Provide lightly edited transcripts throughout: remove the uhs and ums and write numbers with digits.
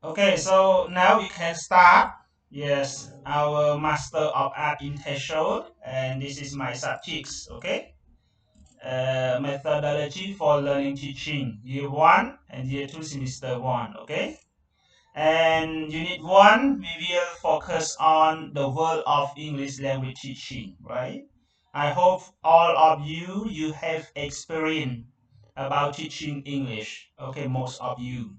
Okay, so now we can start. Yes, our Master of Art in TESOL, and this is my subjects. Okay, methodology for learning teaching, year one and year two, semester one. Okay, and unit one, we will focus on the world of English language teaching. Right. I hope all of you have experience about teaching English. Okay, most of you.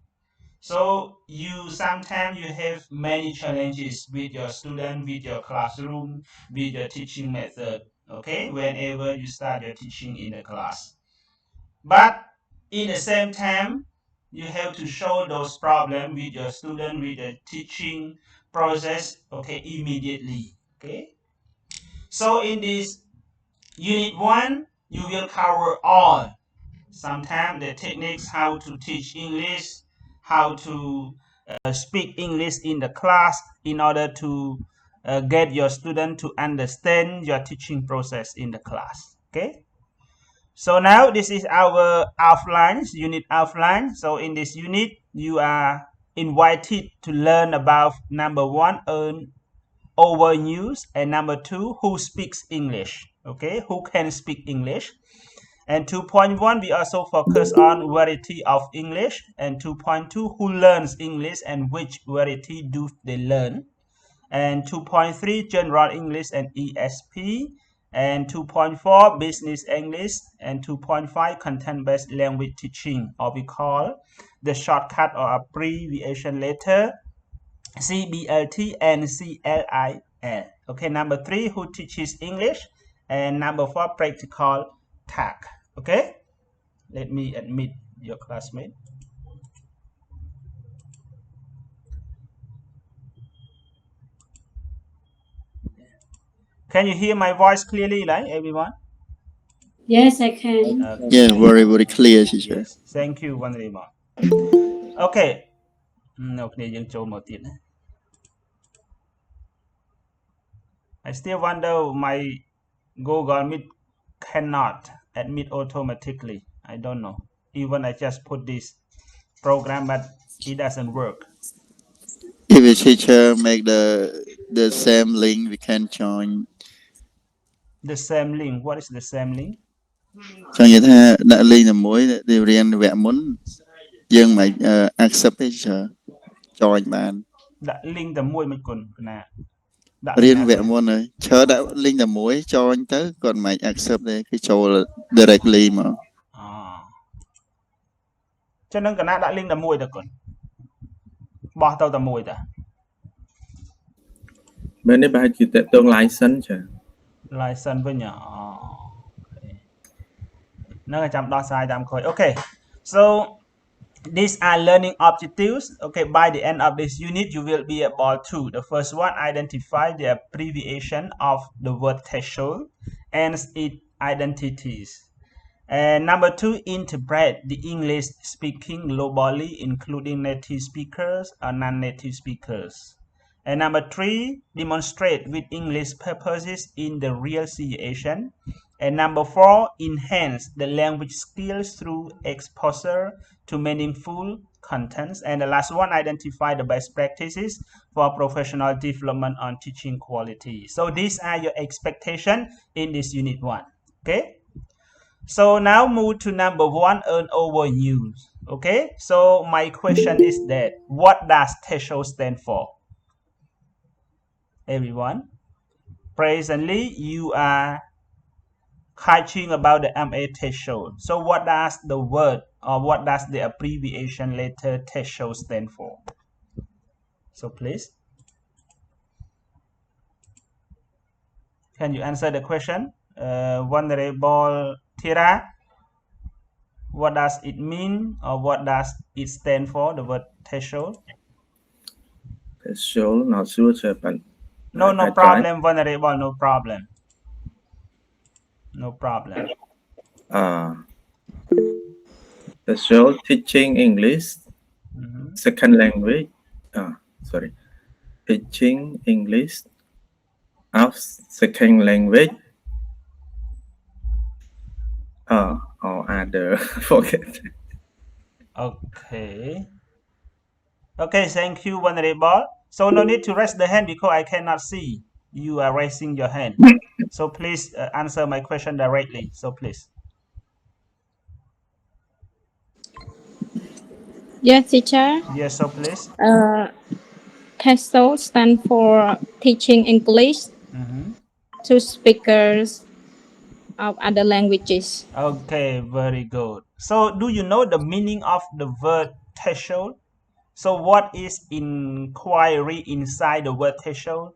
So you sometimes you have many challenges with your student, with your classroom, with your teaching method. Okay, whenever you start your teaching in the class, but in the same time, you have to show those problems with your student with the teaching process. Okay, immediately. Okay, so in this unit one, you will cover all sometimes the techniques how to teach English, how to speak English in the class in order to get your student to understand your teaching process in the class. Okay. So now this is our outline, unit outline. So in this unit, you are invited to learn about number one, overuse, and number two, who speaks English. Okay, who can speak English. And 2.1, we also focus on variety of English. And 2.2, who learns English and which variety do they learn. And 2.3, general English and ESP. And 2.4, business English. And 2.5, content-based language teaching, or we call the shortcut or abbreviation letter CBLT and CLIL. Okay, number three, who teaches English. And number four, practical tag. Okay, let me admit your classmate. Can you hear my voice clearly, like everyone? Yes, I can. Okay. Yeah, very, very clear, teacher. Yes, thank you one very much. Okay. នៅគ្នាយើងចូលមកទៀតណា I still wonder my Google Meet cannot admit automatically. I don't know. Even I just put this program, but it doesn't work. If the teacher make the same link, we can join. The same link. What is the same link? ចង់និយាយថាដាក់ link តែមួយដែលរៀនវគ្គមុនយើងមិន accept ទេ teacher join បាន ដាក់ link តែមួយមិនគុណណាដាក់ រៀន link វគ្គមុនហើយឈើដាក់ link តែមួយ join ទៅគាត់មិន accept ទេគឺចូល directly មក ចឹងនឹងកណាដាក់ link តែមួយទៅគុណបោះទៅតែមួយតាមែននេះប្រហែលជាតកតង license ចា license វិញហ្នឹងចាំដោះស្រាយតាមក្រោយ Okay, so these are learning objectives. Okay, by the end of this unit you will be able to the first one, identify the abbreviation of the word TESOL and its identities. And number two, interpret the English speaking globally, including native speakers or non-native speakers. And number three, demonstrate with English purposes in the real situation. And number four, enhance the language skills through exposure to meaningful contents. And the last one, identify the best practices for professional development on teaching quality. So these are your expectations in this unit one. Okay. So now move to number one, earn overuse. Okay. So my question is that what does TESOL stand for? Everyone, presently you are catching about the MA TESOL. So what does the word or what does the abbreviation letter TESOL stand for? So please, can you answer the question? Vulnerable Tira, what does it mean or what does it stand for, the word TESOL? TESOL not sure sir but no problem, vulnerable, no problem. No problem. TESOL teaching English second language. Sorry. Teaching English as second language. Or other forget. Okay. Okay, thank you, Venerable. So no need to raise the hand because I cannot see you are raising your hand. So please answer my question directly. So please. Yes, teacher. Yes, so please. TESOL stand for teaching English to speakers of other languages. Okay, very good. So do you know the meaning of the word TESOL? So what is inquiry inside the word TESOL?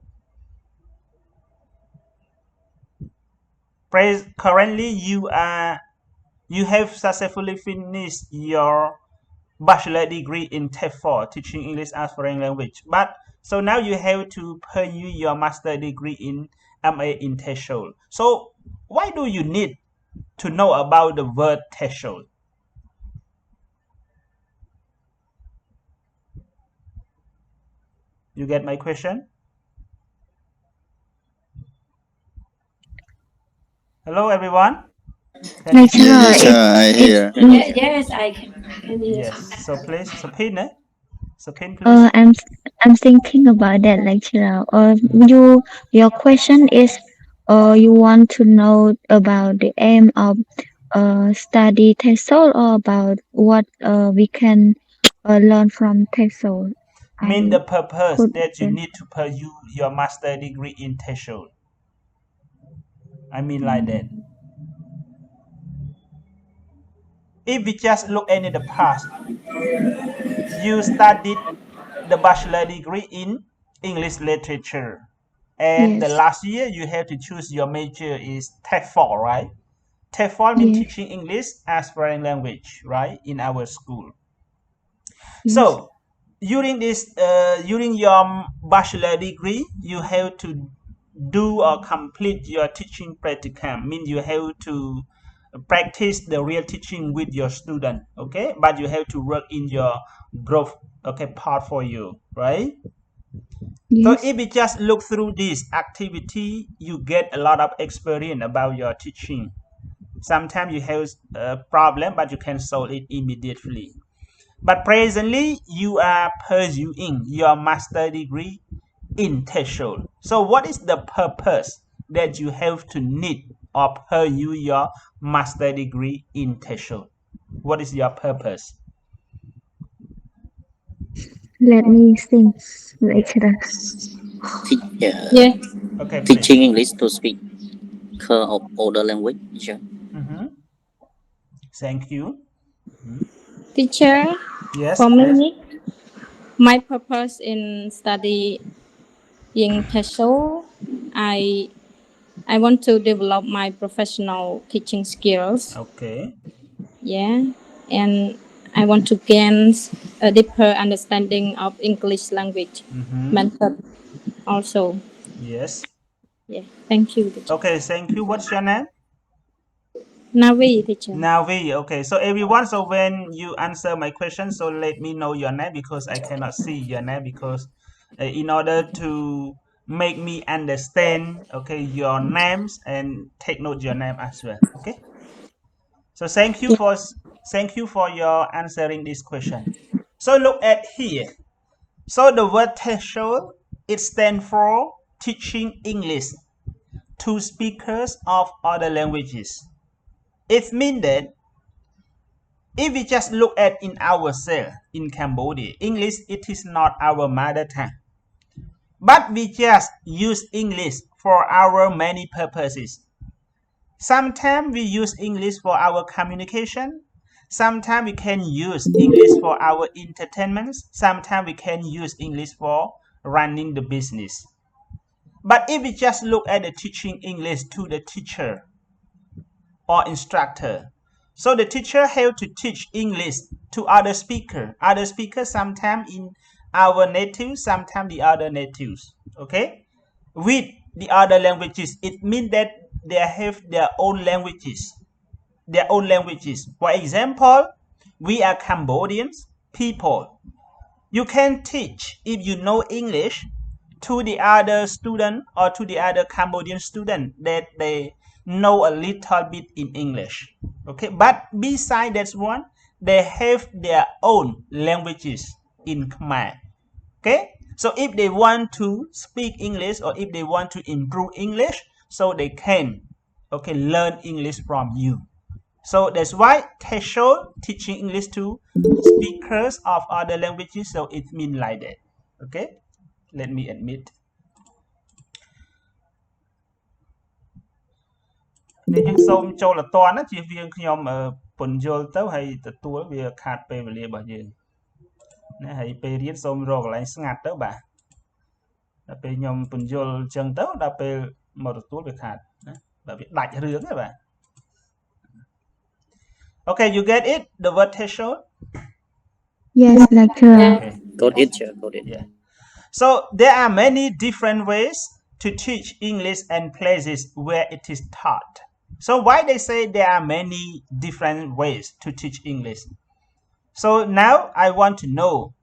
Currently you have successfully finished your bachelor degree in TEFL, teaching English as foreign language. But so now you have to pursue your master degree in MA in TESOL. So why do you need to know about the word TESOL? You get my question? Hello, everyone. I hear. Yes, I can hear. Yes. So please, so Pin, so Pin, please. I'm thinking about that, lecturer. Your question is, you want to know about the aim of study TESOL or about what we can learn from TESOL? Mean the purpose that you need to pursue your master degree in TESOL. I mean like that. If we just look at the past, you studied the bachelor degree in English literature, and the Yes. last year you have to choose your major is TEFL, right? TEFL means Yes. teaching English as foreign language, right? In our school. Yes. So during your bachelor degree, you have to do or complete your teaching practicum. Means you have to practice the real teaching with your student, okay? But you have to work in your group, okay, part for you, right? So Yes. if we just look through this activity, you get a lot of experience about your teaching. Sometimes you have a problem, but you can solve it immediately. But presently, you are pursuing your master degree in TESOL. So what is the purpose that you have to need or pursue your master degree in TESOL? What is your purpose? Let me think, lecturer. Yes. Okay, please. Teaching English to speak of other language. Thank you. Teacher, Yes. for me, my purpose in studying TESOL, I want to develop my professional teaching skills. Okay. Yeah, and I want to gain a deeper understanding of English language method also. Yes. Yeah, thank you, teacher. Okay, thank you. What's your name? Navi, teacher. Navi. Okay, so everyone, so when you answer my question, so let me know your name because I cannot see your name because in order to make me understand, okay, your names and take note your name as well. Okay. So thank you for your answering this question. So look at here. So the word TESOL, it stands for teaching English to speakers of other languages. It means that if we just look at in ourselves in Cambodia, English it is not our mother tongue. But we just use English for our many purposes. Sometimes we use English for our communication. Sometimes we can use English for our entertainment. Sometimes we can use English for running the business. But if we just look at the teaching English to the teacher or instructor, so the teacher have to teach English to other speaker. Other speakers sometimes in our native, sometimes the other natives. Okay, with the other languages, it means that they have their own languages. For example, we are Cambodians people. You can teach if you know English to the other student or to the other Cambodian student that they know a little bit in English. Okay, but beside that one, they have their own languages. in Khmer. Okay, so if they want to speak English or if they want to improve English, so they can learn English from you. So that's why TESOL teaching English to speakers of other languages. So it means like that. Okay, let me admit. នេះយើងសូមចូលអត់តាន់ណាជៀសវាងខ្ញុំពន្យល់ទៅហើយទទួលវាខាតពេលវេលារបស់យើងណាហើយពេលរៀនសូមរកកន្លែងស្ងាត់ទៅបាទដល់ពេលខ្ញុំពន្យល់អញ្ចឹងទៅដល់ពេលមកទទួលវាខាតណាបាទវាដាច់រឿងទេបាទ Okay, you get it? The word TESOL? Yes, lecturer. Okay. Got it, sir. Got it. Yeah. So there are many different ways to teach English and places where it is taught. So why they say there are many different ways to teach English? So now I want to know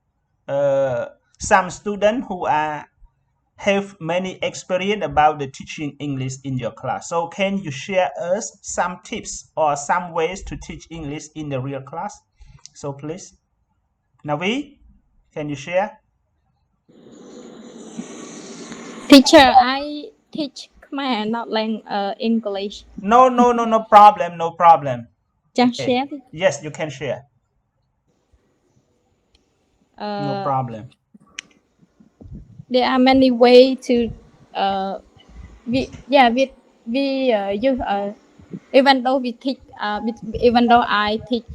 some students who have many experience about the teaching English in your class. So can you share us some tips or some ways to teach English in the real class? So please, Navi, can you share? Teacher, I teach Khmer, not English. No problem, no problem. Just Okay. share. Yes, you can share. No problem. There are many ways to we use even though we teach even though I teach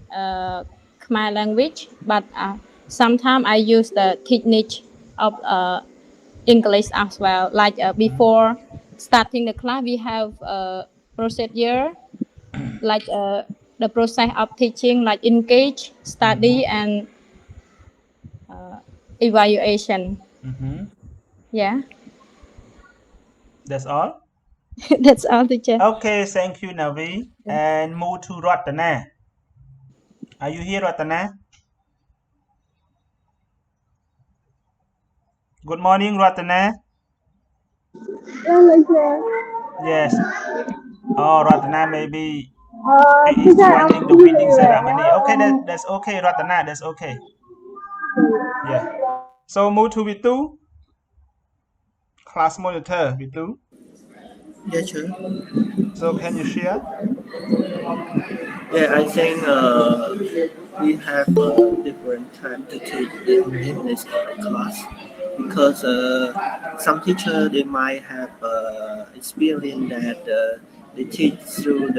Khmer language, but sometimes I use the technique of English as well. Like before starting the class, we have procedure like the process of teaching, like engage, study, and evaluation. Yeah. That's all? That's all, teacher. Okay, thank you, Navi. And move to Ratana. Are you here, Ratana? Good morning, Ratana. Yes. Oh, Ratana maybe is joining the wedding ceremony. Okay, that's okay, Ratana. That's okay. Yeah. So move to Vitu. Class monitor, Vitu. Yeah, sure. So can you share? Yeah, I think we have different time to teach in this class because some teacher they might have experience that they teach through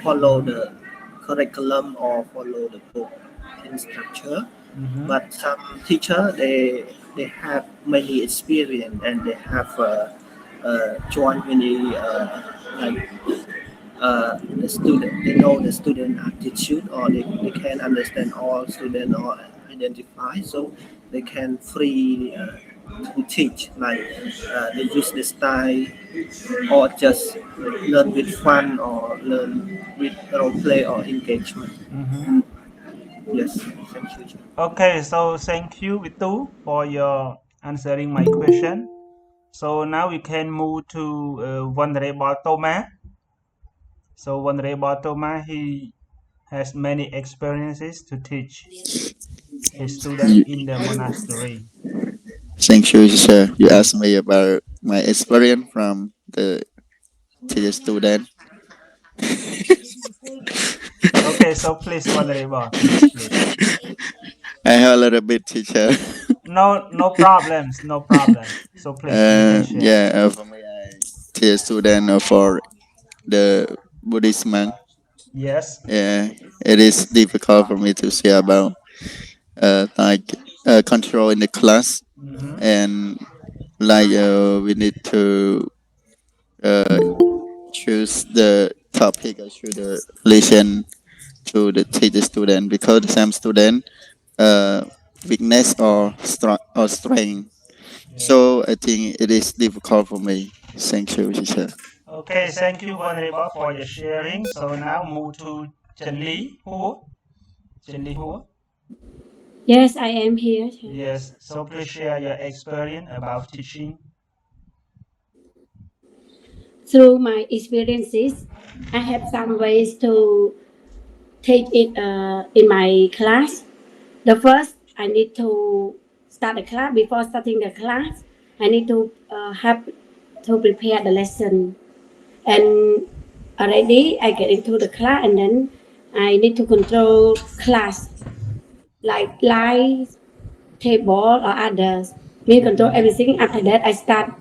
follow the curriculum or follow the book in structure. But some teacher they have many experience and they have joined many the student, they know the student attitude or they can understand all students or identify, so they can free to teach, like they use the style or just learn with fun or learn with role play or engagement. Yes, thank you. Okay, so thank you, Vitu, for your answering my question. So now we can move to Venerable Thomas. So Venerable Thomas, he has many experiences to teach his students in the monastery. Thank you, sir. You asked me about my experience from the student. Okay, so please, Venerable. Please. I have a little bit, teacher. No problems, no problem. So please, you can share. Yeah, for me, I teach student for the Buddhist monk. Yes. Yeah, it is difficult for me to share about control in the class, and like we need to choose the topic or choose the listen to teach the student because some student weakness or strength. So I think it is difficult for me. Thank you, teacher. Okay, thank you, Venerable, for your sharing. So now move to Chanli Hu. Chanli Hu. Yes, I am here. Yes, so please share your experience about teaching. Through my experiences, I have some ways to take it in my class. The first I need to start the class. Before starting the class, I need to have to prepare the lesson. And already I get into the class, and then I need to control class like light, table, or others. We control everything. After that, I start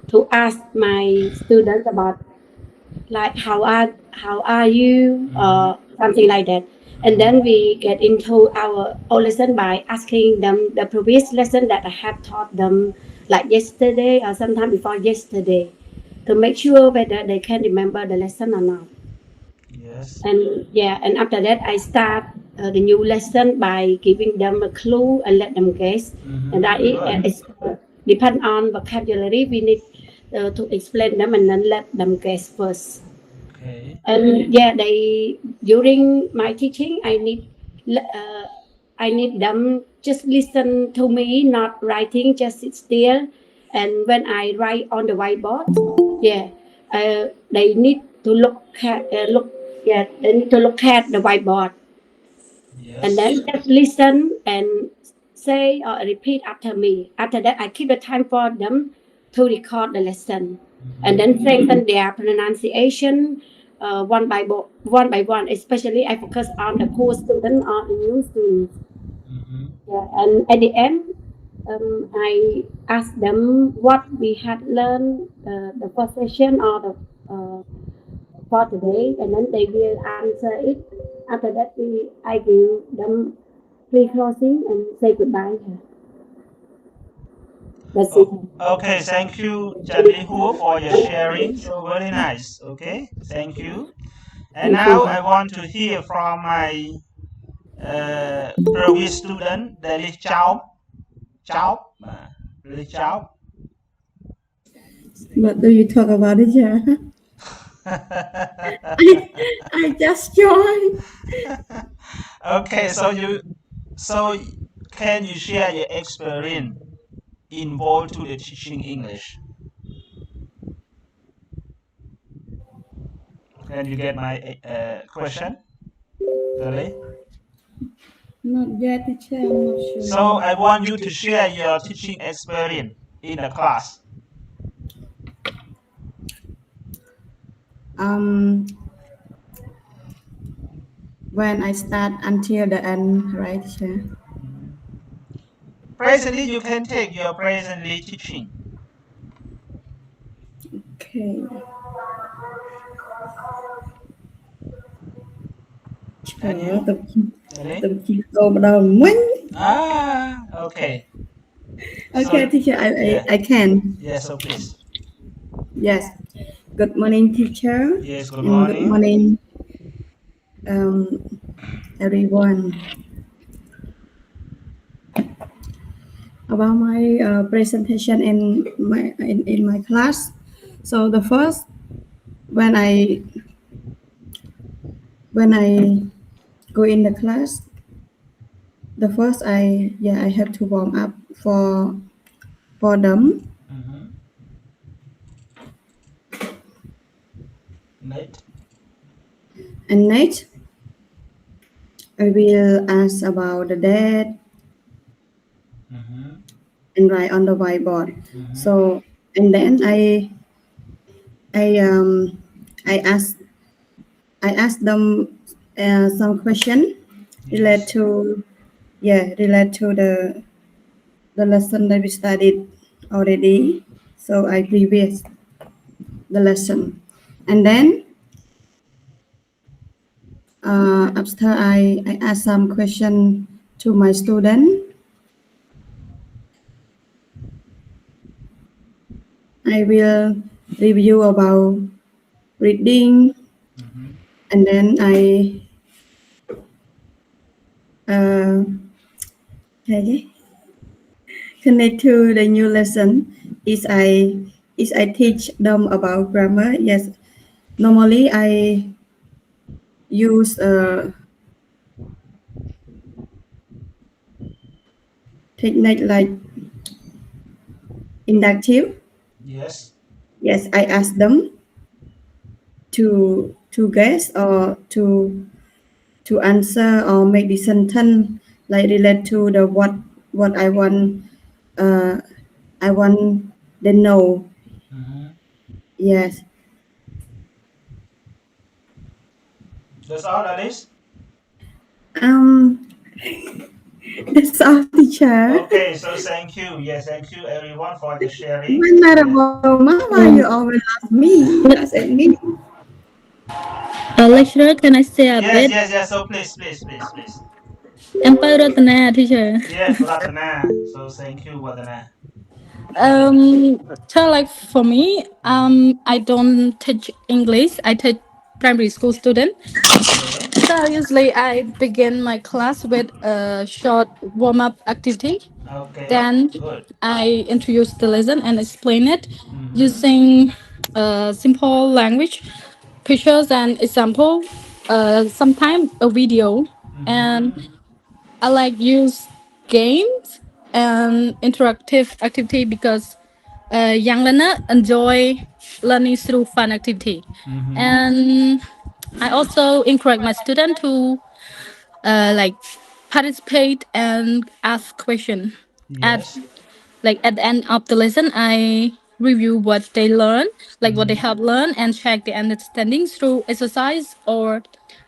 to ask my students about like how are you, something like that. And then we get into our own lesson by asking them the previous lesson that I have taught them like yesterday or sometime before yesterday, to make sure whether they can remember the lesson or not. Yes. And after that I start the new lesson by giving them a clue and let them guess. And it's depend on vocabulary. We need to explain them and then let them guess first. Okay. And they during my teaching, I need them just listen to me, not writing, just sit still. And when I write on the whiteboard, they need to look at they need to look at the whiteboard. Yes. And then just listen and say or repeat after me. After that, I keep the time for them to record the lesson, and then strengthen their pronunciation one by one. Especially, I focus on the core student or the new students. And at the end, I ask them what we had learned the first session or the for today, and then they will answer it. After that, I give them pre-closing and say goodbye. That's it. Okay, thank you, Jalihu, for your sharing. So very nice. Okay, thank you. And now I want to hear from my previous student, Delhi Chao. Delhi Chao. What do you talk about it, yeah? I just joined. Okay, so can you share your experience involved to the teaching English? Can you get my question, Delhi? Not yet, teacher. I'm not sure. So I want you to share your teaching experience in the class. When I start until the end, right, teacher? Presently, you can take your presently teaching. Okay. And you? Delhi? Okay. Okay, So, teacher, I can. Yes, so please. Yes. Good morning, teacher. Yes, good And morning. good morning, everyone. About my presentation in my class. So the first, when I go in the class, the first I have to warm up for them. Next. And next, I will ask about the date and write on the whiteboard. So, and then I ask them some question relate to the lesson that we studied already. So I previous the lesson, and then after I ask some question to my student, I will review about reading, and then I connect to the new lesson. Is I teach them about grammar. Yes, normally I use technique like inductive. Yes. Yes, I ask them to guess or to answer or make the sentence like relate to the what I want them know. Yes. That's all, Alice? That's all, teacher. Okay, so thank you. Yes, thank you everyone for the sharing. No matter Mama, you always ask me. Ask me. Lecturer, can I say a bit? Yes. So please. Empire Ratana, teacher. Yes, Ratana. So thank you, Ratana. So like for me, I don't teach English. I teach primary school student. So usually I begin my class with a short warm-up activity. Okay. Then Good. I introduce the lesson and explain it using simple language, pictures and example. Sometimes a video, and I like use games and interactive activity because young learner enjoy learning through fun activity. And I also encourage my student to like participate and ask question. Yes. At the end of the lesson, I review what they learn, like what they have learned, and check the understanding through exercise or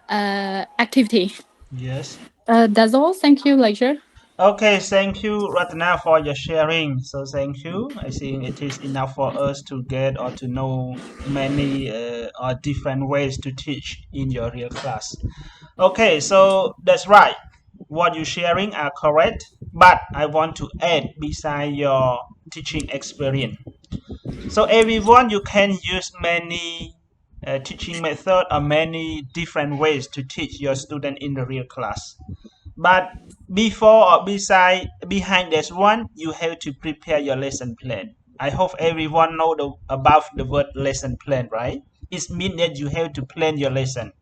activity. Yes. That's all. Thank you, lecturer. Okay, thank you, Ratna, for your sharing. So thank you. I think it is enough for us to get or to know many or different ways to teach in your real class. Okay, so that's right. What you're sharing are correct, but I want to add beside your teaching experience. So everyone, you can use many teaching method or many different ways to teach your student in the real class. But before or behind this one, you have to prepare your lesson plan. I hope everyone know about the word lesson plan, right? It means that you have to plan your lesson.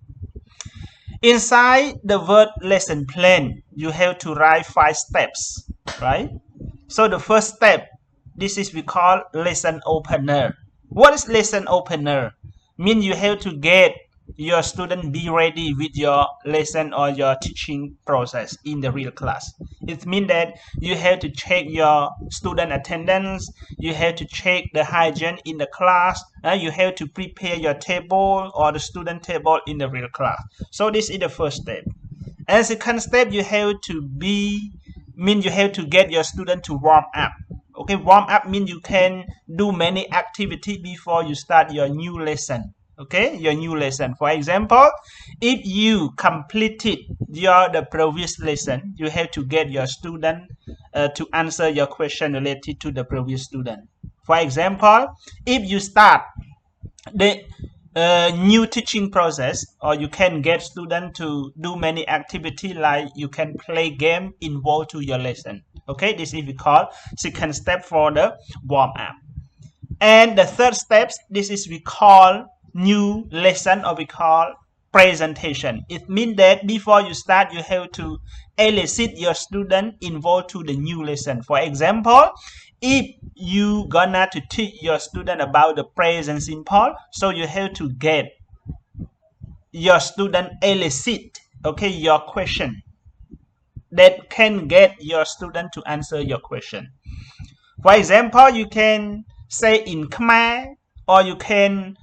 Inside the word lesson plan, you have to write 5 steps, right? So the first step, this is we call lesson opener. What is lesson opener? Mean you have to get your student be ready with your lesson or your teaching process in the real class. It means that you have to check your student attendance, you have to check the hygiene in the class, you have to prepare your table or the student table in the real class. So this is the first step. And second step, you have to get your student to warm up. Okay, warm up means you can do many activity before you start your new lesson. Okay, your new lesson. For example, if you completed the previous lesson, you have to get your student to answer your question related to the previous student. For example, if you start the new teaching process, or you can get students to do many activity like you can play game involved to your lesson. Okay, this is we call second step for the warm up. And the third step, this is we call new lesson, or we call presentation. It means that before you start, you have to elicit your student involved to the new lesson. For example, if you gonna to teach your student about the present simple, so you have to get your student elicit, okay, your question that can get your student to answer your question. For example, you can say in Khmer, or you can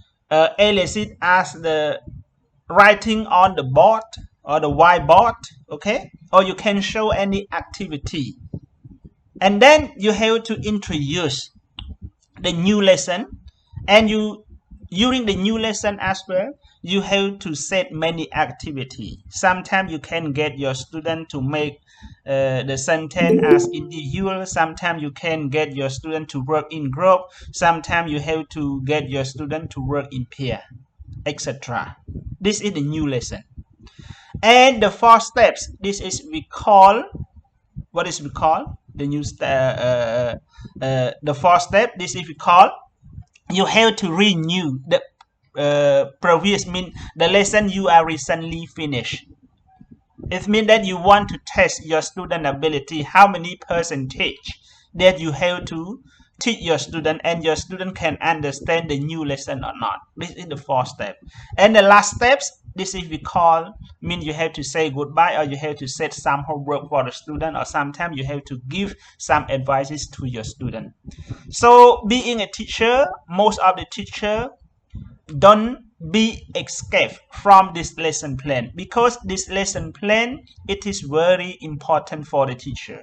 elicit as the writing on the board or the whiteboard, okay, or you can show any activity. And then you have to introduce the new lesson, and during the new lesson as well, you have to set many activity. Sometimes you can get your student to make the sentence as individual. Sometimes you can get your student to work in group. Sometimes you have to get your student to work in pair, etc. This is the new lesson. And the 4 steps, this is we call, what is we call the new the 4th step, this is we call, you have to renew the previous, mean the lesson you are recently finished. It means that you want to test your student ability, how many percentage that you have to teach your student and your student can understand the new lesson or not. This is the fourth step. And the last steps, this is we call, mean you have to say goodbye or you have to set some homework for the student, or sometimes you have to give some advices to your student. So being a teacher, most of the teacher don't be escape from this lesson plan, because this lesson plan, it is very important for the teacher.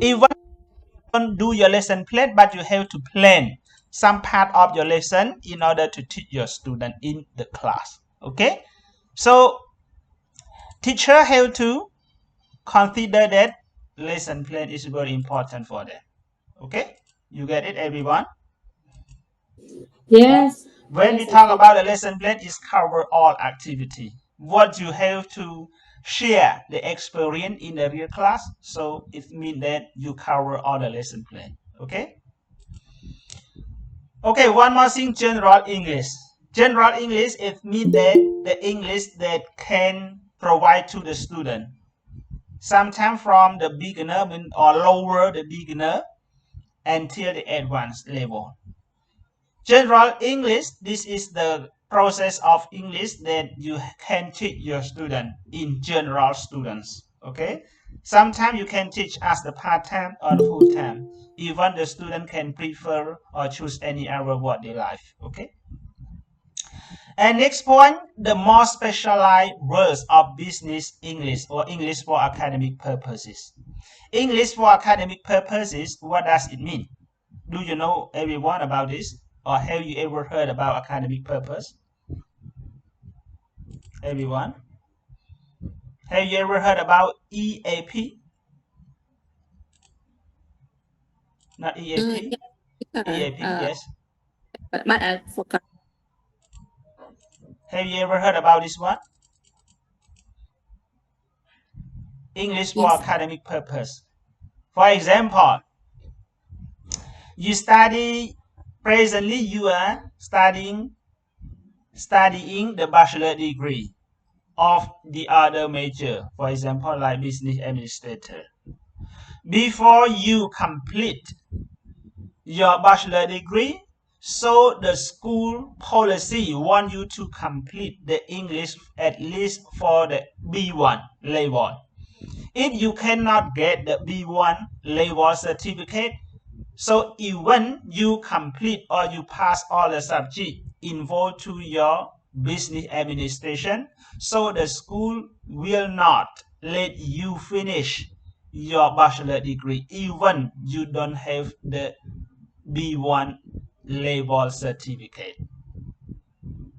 Even don't do your lesson plan, but you have to plan some part of your lesson in order to teach your student in the class. Okay, so teacher have to consider that lesson plan is very important for them. Okay, you get it, everyone? Yes. When we talk about a lesson plan, it covers all activity. What you have to share the experience in the real class, so it means that you cover all the lesson plan. Okay. Okay, one more thing, general English. General English, it means that the English that can provide to the student. Sometimes from the beginner or lower the beginner until the advanced level. General English, this is the process of English that you can teach your student in general students. Okay, sometimes you can teach as the part-time or the full-time. Even the student can prefer or choose any other what they like. Okay, and next point, the more specialized words of business English or English for academic purposes. English for academic purposes, what does it mean? Do you know everyone about this? Or have you ever heard about academic purpose? Everyone? Have you ever heard about EAP? Not EAP? EAP, yes. But I forgot. Have you ever heard about this one? English for academic purpose. For example, you study, presently you are studying the bachelor degree of the other major, for example, like business administrator. Before you complete your bachelor degree, so the school policy want you to complete the English at least for the B1 level. If you cannot get the B1 level certificate, so even you complete or you pass all the subjects involved to your business administration, so the school will not let you finish your bachelor degree even you don't have the B1 level certificate.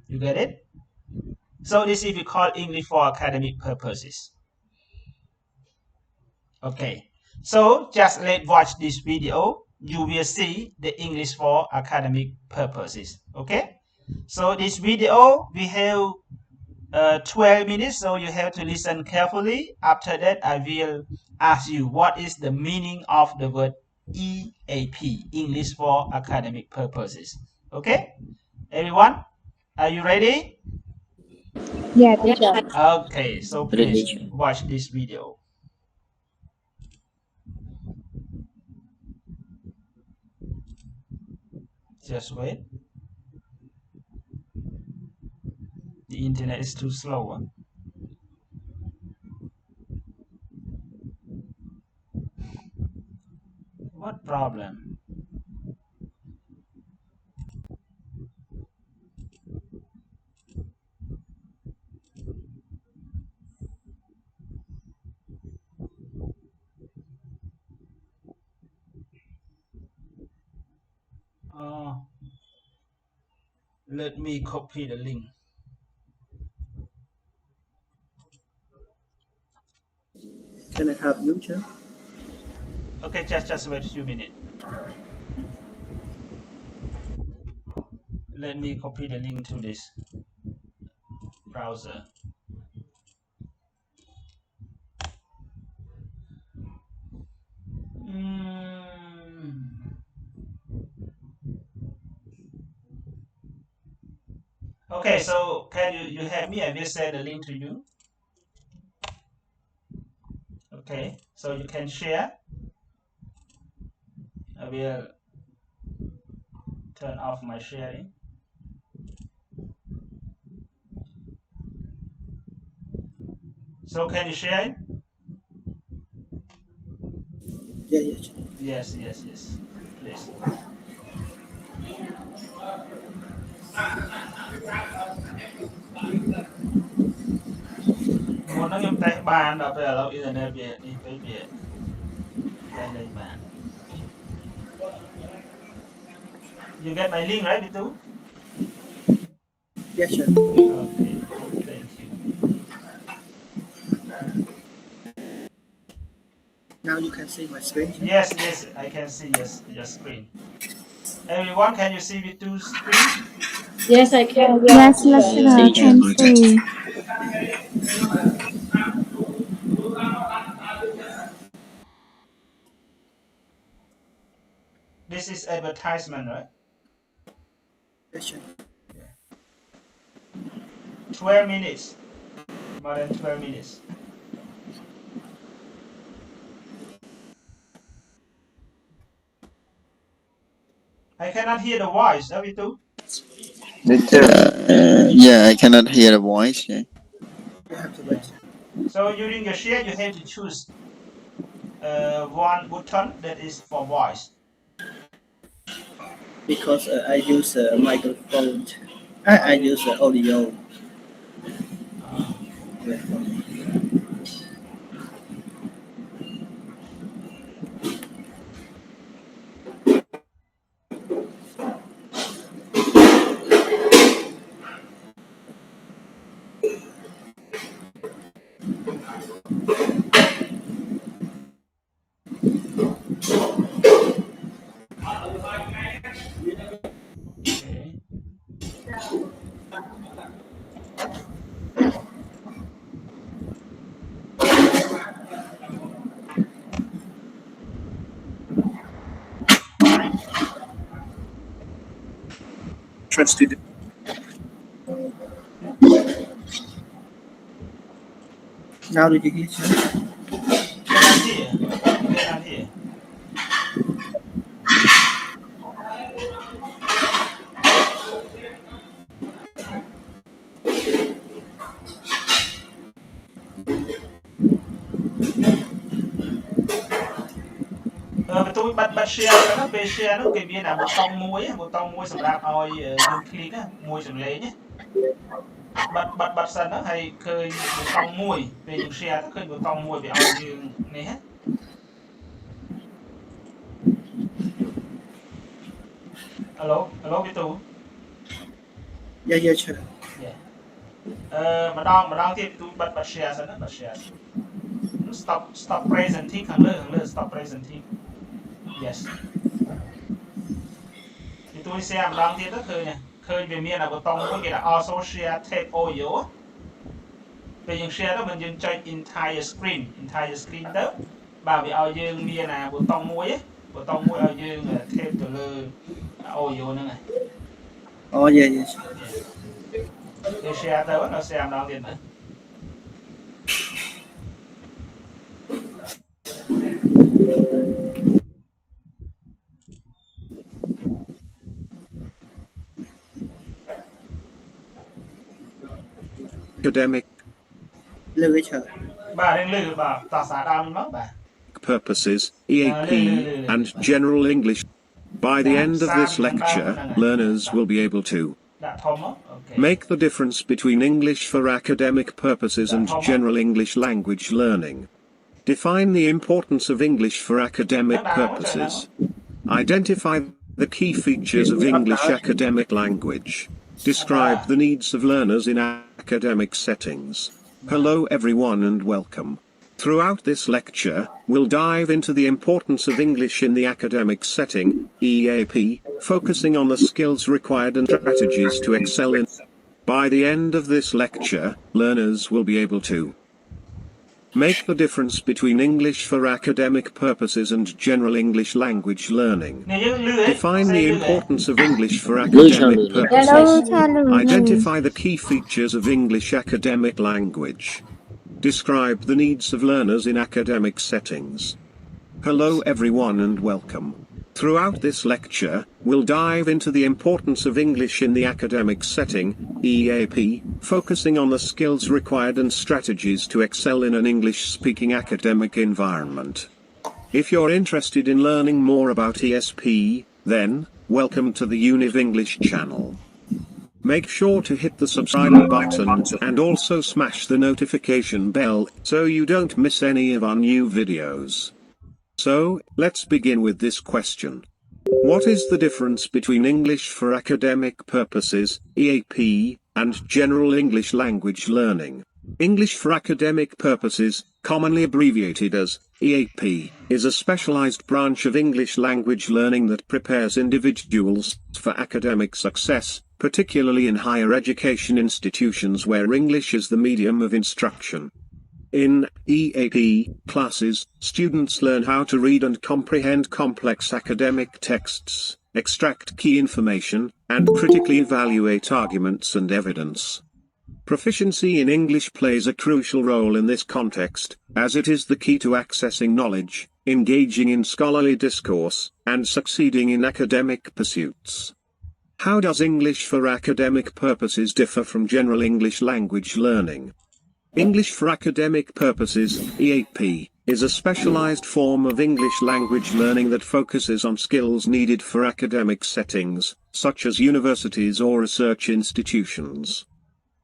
You get it? So this is we call English for academic purposes. Okay, so just let's watch this video. You will see the English for academic purposes. Okay, so this video we have 12 minutes, so you have to listen carefully. After that, I will ask you what is the meaning of the word EAP, English for academic purposes. Okay, everyone, are you ready? Yeah, teacher. Okay, so please Ready. watch this video. Just wait. The internet is too slow. Huh? What problem? Let me copy the link. Can I help you, Chair? Okay, just wait a few minutes. Let me copy the link to this browser. Okay, so can you help me? I will send the link to you. Okay, so you can share. I will turn off my sharing. So can you share it? Yes. Yes. Please. Muốn nó nhầm tay bàn đọc về lâu internet về đi tới về tay lấy bàn. You get my link, right, Bitu? Yes, sir. Okay, thank you. Now you can see my screen. Yes, I can see your screen. Everyone, can you see Bitu's screen? Yes, I can. Yes, lecturer, can see. This is advertisement, right? Yes, sir. 12 minutes. More than 12 minutes. I cannot hear the voice, Bitu. Yeah, I cannot hear the voice. Yeah. You have to wait. So during your share, you have to choose one button that is for voice. Because I use a microphone. I use audio. Okay. Interested. Now did you hear, sir? Cannot hear. Tôi bật share nó về share nó cái viên là một tông muối sầm rạp oi dương click á muối sầm lấy nhé bật sân đó hay khơi một tông muối về dùng share nó khơi một tông muối về oi dương này hết. Hello Bitu. Yeah, sure. Yeah. Mà đong tiếp tôi bật share sân đó bật share. Stop presenting hàng lơ stop presenting. Yes. Thì tôi xem đăng tiếp rất khơi về miền là của tông có nghĩa là also share tape audio. Về những share đó mình dùng cho entire screen đó. Và vì ao dương miền là của tông muối ao dương tape từ lơ audio nữa này. Oh yeah. Thì share đó nó xem đăng tiếp nữa. Academic Literature. Purposes, EAP, and General English. By the end of this lecture, learners will be able to make the difference between English for academic purposes and general English language learning. Define the importance of English for academic purposes. Identify the key features of English academic language. Describe the needs of learners in academic settings. Hello everyone and welcome. Throughout this lecture, we'll dive into the importance of English in the academic setting, EAP, focusing on the skills required and strategies to excel in. By the end of this lecture, learners will be able to make the difference between English for academic purposes and general English language learning. Define the importance of English for academic purposes. Identify the key features of English academic language. Describe the needs of learners in academic settings. Hello everyone and welcome. Throughout this lecture, we'll dive into the importance of English in the academic setting, EAP, focusing on the skills required and strategies to excel in an English-speaking academic environment. If you're interested in learning more about ESP, then, welcome to the Univ English channel. Make sure to hit the subscribe button and also smash the notification bell so you don't miss any of our new videos. So, let's begin with this question. What is the difference between English for academic purposes, EAP, and general English language learning? English for academic purposes, commonly abbreviated as EAP, is a specialized branch of English language learning that prepares individuals for academic success, particularly in higher education institutions where English is the medium of instruction. In EAP classes, students learn how to read and comprehend complex academic texts, extract key information, and critically evaluate arguments and evidence. Proficiency in English plays a crucial role in this context, as it is the key to accessing knowledge, engaging in scholarly discourse, and succeeding in academic pursuits. How does English for academic purposes differ from general English language learning? English for academic purposes, EAP, is a specialized form of English language learning that focuses on skills needed for academic settings, such as universities or research institutions.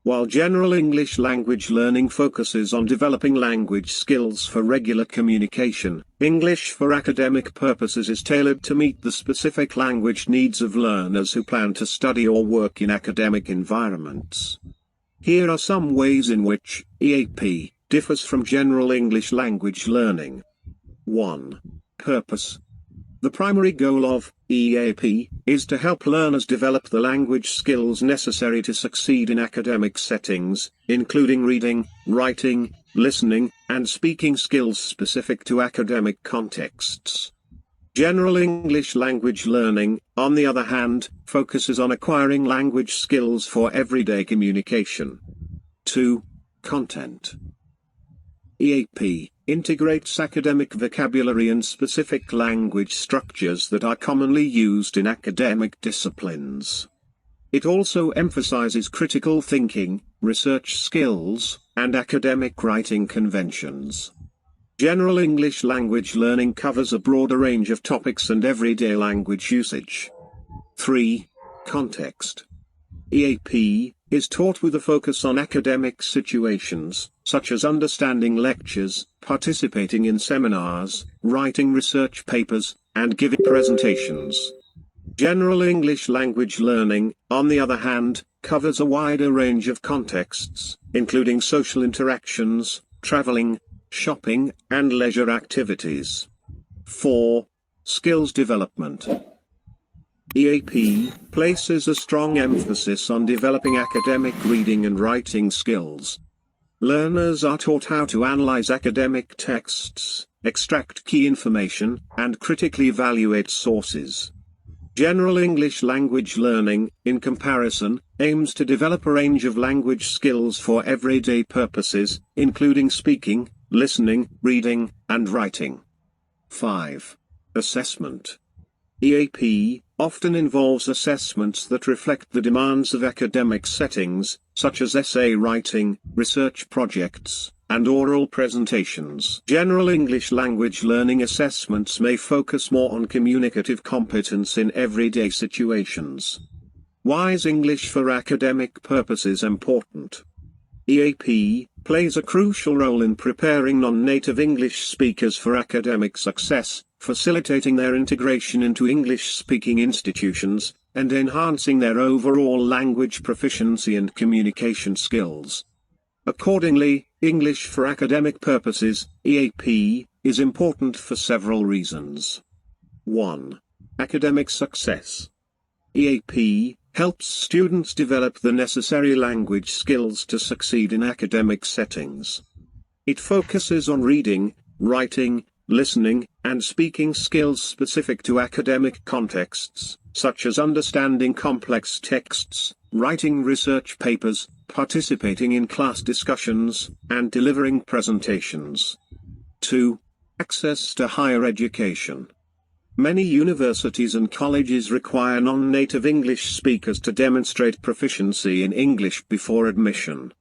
While general English language learning focuses on developing language skills for regular communication, English for academic purposes is tailored to meet the specific language needs of learners who plan to study or work in academic environments. Here are some ways in which EAP differs from general English language learning. 1. Purpose. The primary goal of EAP is to help learners develop the language skills necessary to succeed in academic settings, including reading, writing, listening, and speaking skills specific to academic contexts. General English language learning, on the other hand, focuses on acquiring language skills for everyday communication. 2. Content. EAP integrates academic vocabulary and specific language structures that are commonly used in academic disciplines. It also emphasizes critical thinking, research skills, and academic writing conventions. General English language learning covers a broader range of topics and everyday language usage. 3. Context. EAP is taught with a focus on academic situations, such as understanding lectures, participating in seminars, writing research papers, and giving presentations. General English language learning, on the other hand, covers a wider range of contexts, including social interactions, traveling, shopping, and leisure activities. 4. Skills development. EAP places a strong emphasis on developing academic reading and writing skills. Learners are taught how to analyze academic texts, extract key information, and critically evaluate sources. General English language learning, in comparison, aims to develop a range of language skills for everyday purposes, including speaking, listening, reading, and writing. 5. Assessment. EAP often involves assessments that reflect the demands of academic settings, such as essay writing, research projects, and oral presentations. General English language learning assessments may focus more on communicative competence in everyday situations. Why is English for academic purposes important? EAP plays a crucial role in preparing non-native English speakers for academic success, facilitating their integration into English-speaking institutions, and enhancing their overall language proficiency and communication skills. Accordingly, English for academic purposes, EAP, is important for several reasons. 1. Academic success. EAP helps students develop the necessary language skills to succeed in academic settings. It focuses on reading, writing, listening, and speaking skills specific to academic contexts, such as understanding complex texts, writing research papers, participating in class discussions, and delivering presentations. 2. Access to higher education. Many universities and colleges require non-native English speakers to demonstrate proficiency in English before admission.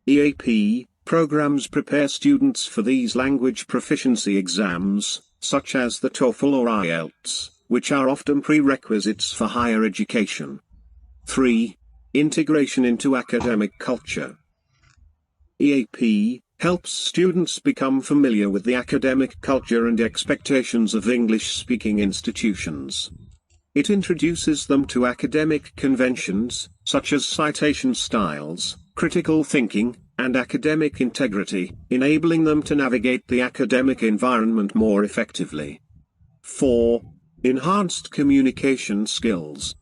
EAP programs prepare students for these language proficiency exams, such as the TOEFL or IELTS, which are often prerequisites for higher education. 3. Integration into academic culture. EAP helps students become familiar with the academic culture and expectations of English-speaking institutions. It introduces them to academic conventions, such as citation styles, critical thinking, and academic integrity, enabling them to navigate the academic environment more effectively. 4. Enhanced communication skills.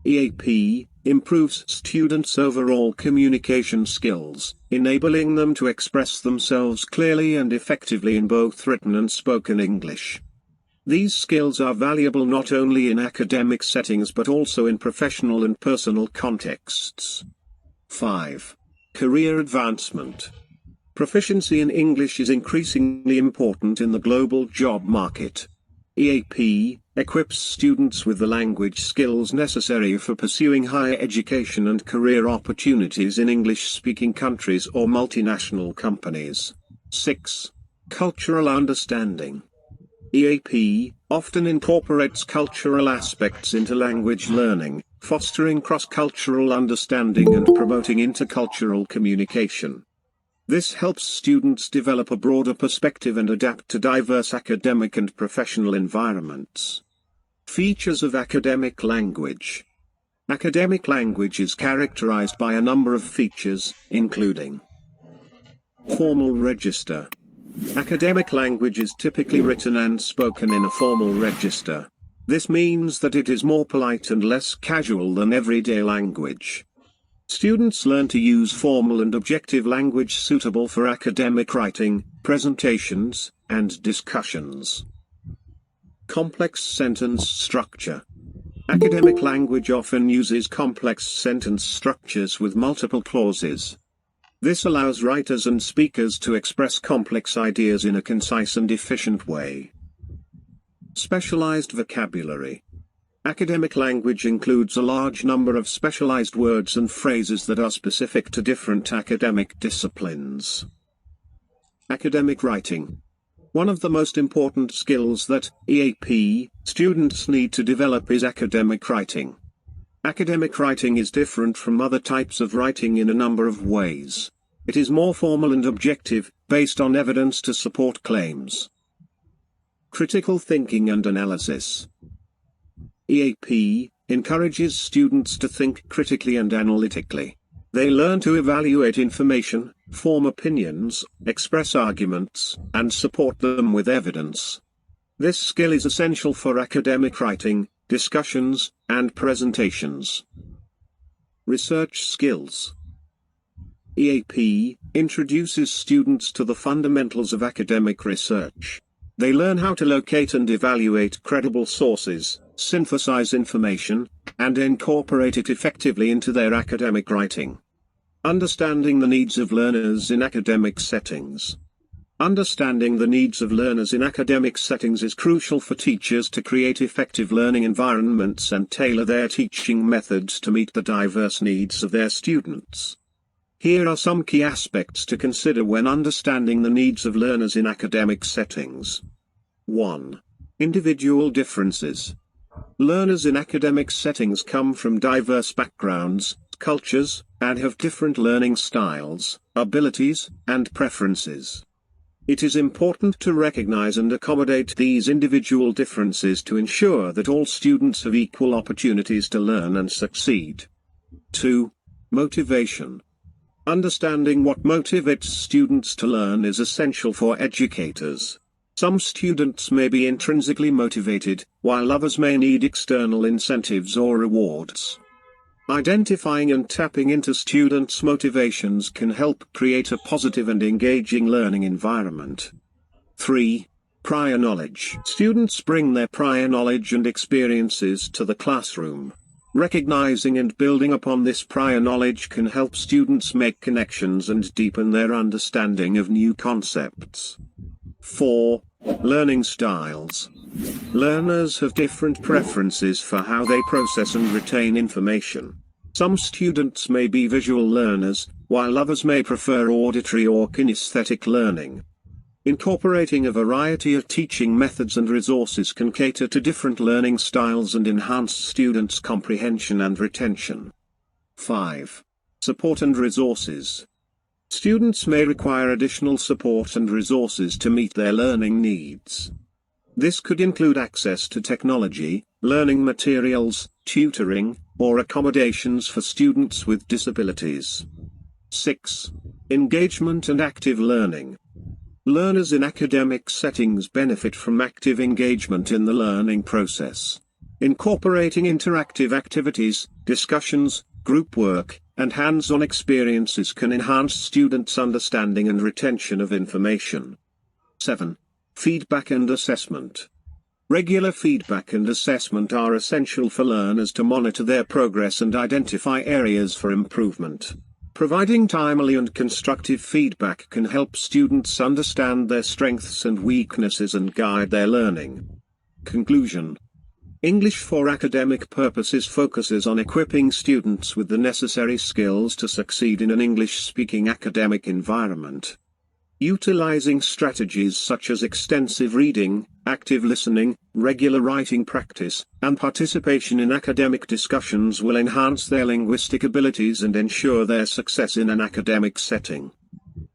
EAP improves students' overall communication skills, enabling them to express themselves clearly and effectively in both written and spoken English. These skills are valuable not only in academic settings but also in professional and personal contexts. 5. Career advancement. Proficiency in English is increasingly important in the global job market. EAP equips students with the language skills necessary for pursuing higher education and career opportunities in English-speaking countries or multinational companies. 6. Cultural understanding. EAP often incorporates cultural aspects into language learning, fostering cross-cultural understanding and promoting intercultural communication. This helps students develop a broader perspective and adapt to diverse academic and professional environments. Features of academic language. Academic language is characterized by a number of features, including formal register. Academic language is typically written and spoken in a formal register. This means that it is more polite and less casual than everyday language. Students learn to use formal and objective language suitable for academic writing, presentations, and discussions. Complex sentence structure. Academic language often uses complex sentence structures with multiple clauses. This allows writers and speakers to express complex ideas in a concise and efficient way. Specialized vocabulary. Academic language includes a large number of specialized words and phrases that are specific to different academic disciplines. Academic writing. One of the most important skills that EAP students need to develop is academic writing. Academic writing is different from other types of writing in a number of ways. It is more formal and objective, based on evidence to support claims. Critical thinking and analysis. EAP encourages students to think critically and analytically. They learn to evaluate information, form opinions, express arguments, and support them with evidence. This skill is essential for academic writing, discussions, and presentations. Research skills. EAP introduces students to the fundamentals of academic research. They learn how to locate and evaluate credible sources, synthesize information, and incorporate it effectively into their academic writing. Understanding the needs of learners in academic settings. Understanding the needs of learners in academic settings is crucial for teachers to create effective learning environments and tailor their teaching methods to meet the diverse needs of their students. Here are some key aspects to consider when understanding the needs of learners in academic settings. 1. Individual differences. Learners in academic settings come from diverse backgrounds, cultures, and have different learning styles, abilities, and preferences. It is important to recognize and accommodate these individual differences to ensure that all students have equal opportunities to learn and succeed. 2. Motivation. Understanding what motivates students to learn is essential for educators. Some students may be intrinsically motivated, while others may need external incentives or rewards. Identifying and tapping into students' motivations can help create a positive and engaging learning environment. 3. Prior knowledge. Students bring their prior knowledge and experiences to the classroom. Recognizing and building upon this prior knowledge can help students make connections and deepen their understanding of new concepts. 4. Learning styles. Learners have different preferences for how they process and retain information. Some students may be visual learners, while others may prefer auditory or kinesthetic learning. Incorporating a variety of teaching methods and resources can cater to different learning styles and enhance students' comprehension and retention. 5. Support and resources. Students may require additional support and resources to meet their learning needs. This could include access to technology, learning materials, tutoring, or accommodations for students with disabilities. 6. Engagement and active learning. Learners in academic settings benefit from active engagement in the learning process. Incorporating interactive activities, discussions, group work, and hands-on experiences can enhance students' understanding and retention of information. 7. Feedback and assessment. Regular feedback and assessment are essential for learners to monitor their progress and identify areas for improvement. Providing timely and constructive feedback can help students understand their strengths and weaknesses and guide their learning. Conclusion. English for academic purposes focuses on equipping students with the necessary skills to succeed in an English-speaking academic environment. Utilizing strategies such as extensive reading, active listening, regular writing practice, and participation in academic discussions will enhance their linguistic abilities and ensure their success in an academic setting.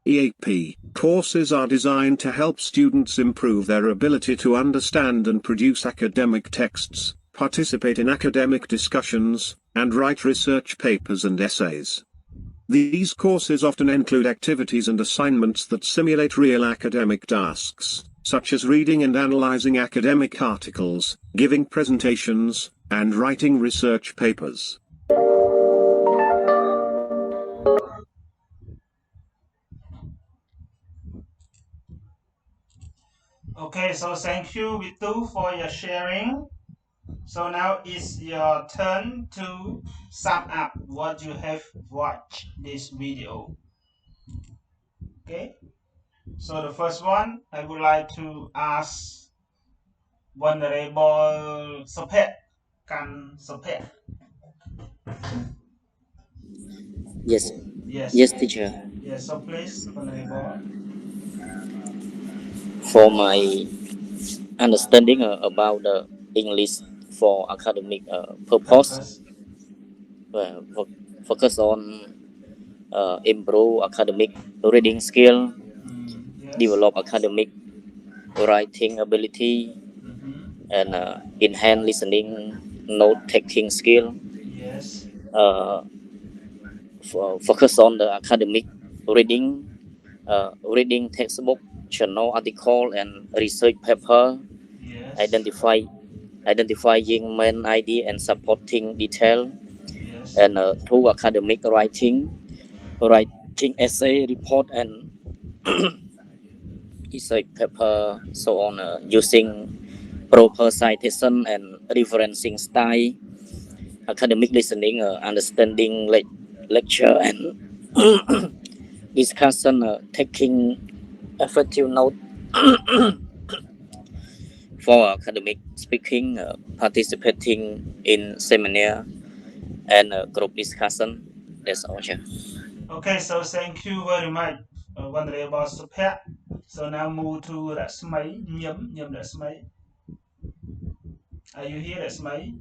EAP courses are designed to help students improve their ability to understand and produce academic texts, participate in academic discussions, and write research papers and essays. These courses often include activities and assignments that simulate real academic tasks, such as reading and analyzing academic articles, giving presentations, and writing research papers. Okay, so thank you, Vitu, for your sharing. So now it's your turn to sum up what you have watched this video. Okay, so the first one, I would like to ask Honorable Sopet. Can Sopet? Yes. Yes. Yes, teacher. Yes, so please, Honorable. For my understanding about the English for academic purpose, focus on improve academic reading skill, Yes. develop academic writing ability, and enhance listening, note-taking skill. Yes. Focus on the academic reading, reading textbook, journal article, and research paper. Yes. Identifying main idea and supporting detail. Yes. And through academic writing essay, report, and research paper, so on, using proper citation and referencing style. Academic listening, understanding lecture and discussion, taking effective note. For academic speaking, participating in seminar and group discussion. That's all, sir. Okay, so thank you very much, Honorable Sopet. So now move to Rasmai, Nyam Rasmai. Are you here, Rasmai?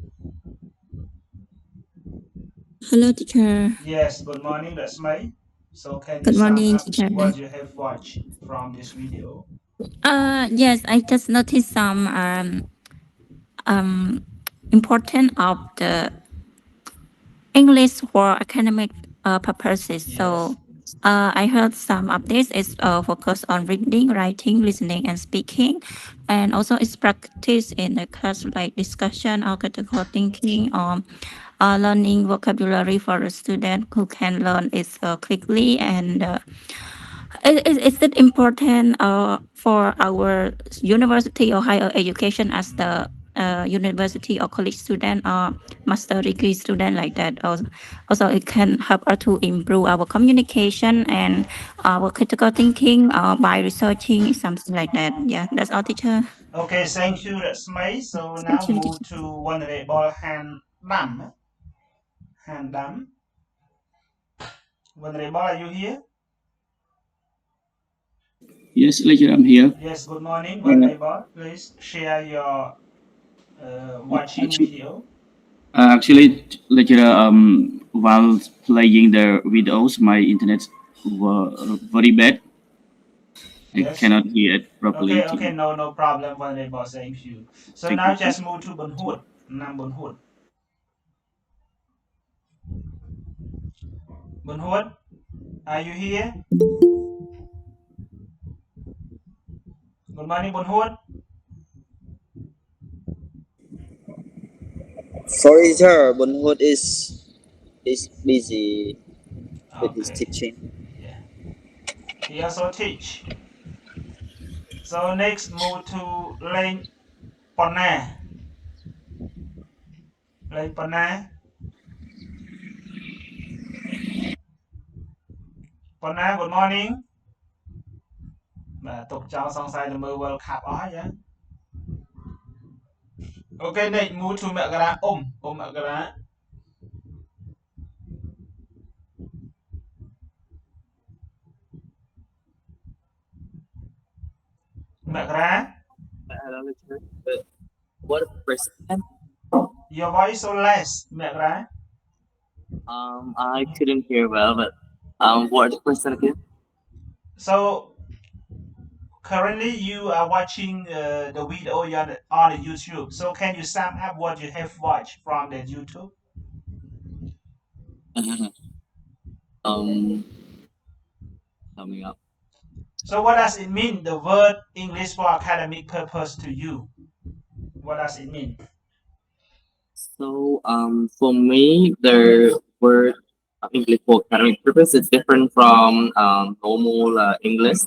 Hello, teacher. Yes, good morning, Rasmai. So can you Good morning, sum up teacher. what you have watched from this video? Yes, I just noticed some important of the English for academic purposes. Yes. So I heard some of this is focused on reading, writing, listening, and speaking, and also it's practice in the class like discussion or critical thinking or learning vocabulary for a student who can learn it quickly. And is it important for our university or higher education as the university or college student or master degree student like that? Also, it can help us to improve our communication and our critical thinking by researching something like that. Yeah, that's all, teacher. Okay, thank you, that's May. So now move to Honorable Han Dam. Han Dam. Honorable, are you here? Yes, lecturer, I'm here. Yes, good morning, Honorable. Please share your watching video. Actually, lecturer, while playing the videos, my internet were very bad. Yes. I cannot hear it properly. Okay, no problem, Honorable. Thank you. So Thank now you. just move to Bonhood. Nam Bonhood. Bonhood, are you here? Good morning, Bonhood. Sorry, sir. Bunhood is busy with his teaching. Yeah. He also teach. So next move to Lane Pona. Lane Pona. Pona, good morning. បាទទុកចោលសង្ស័យទៅមើល World Cup អស់ហើយចា Okay, next move to មករាមករាមករា What percent? Your voice so less មករា I couldn't hear well, but what percent again? So currently you are watching the video on the YouTube. So can you sum up what you have watched from the YouTube? Coming up. So what does it mean, the word English for academic purpose to you? What does it mean? So for me, the word English for academic purpose is different from normal English.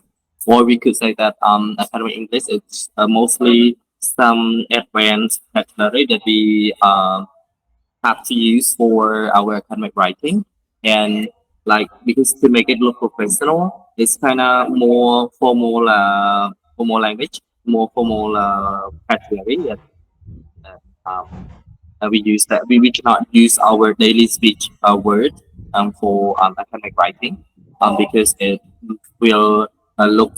Or we could say that academic English is mostly some advanced vocabulary that we have to use for our academic writing. And like, because to make it look professional, it's kind of more formal language, more formal vocabulary. We use that. We cannot use our daily speech word for academic writing because it will look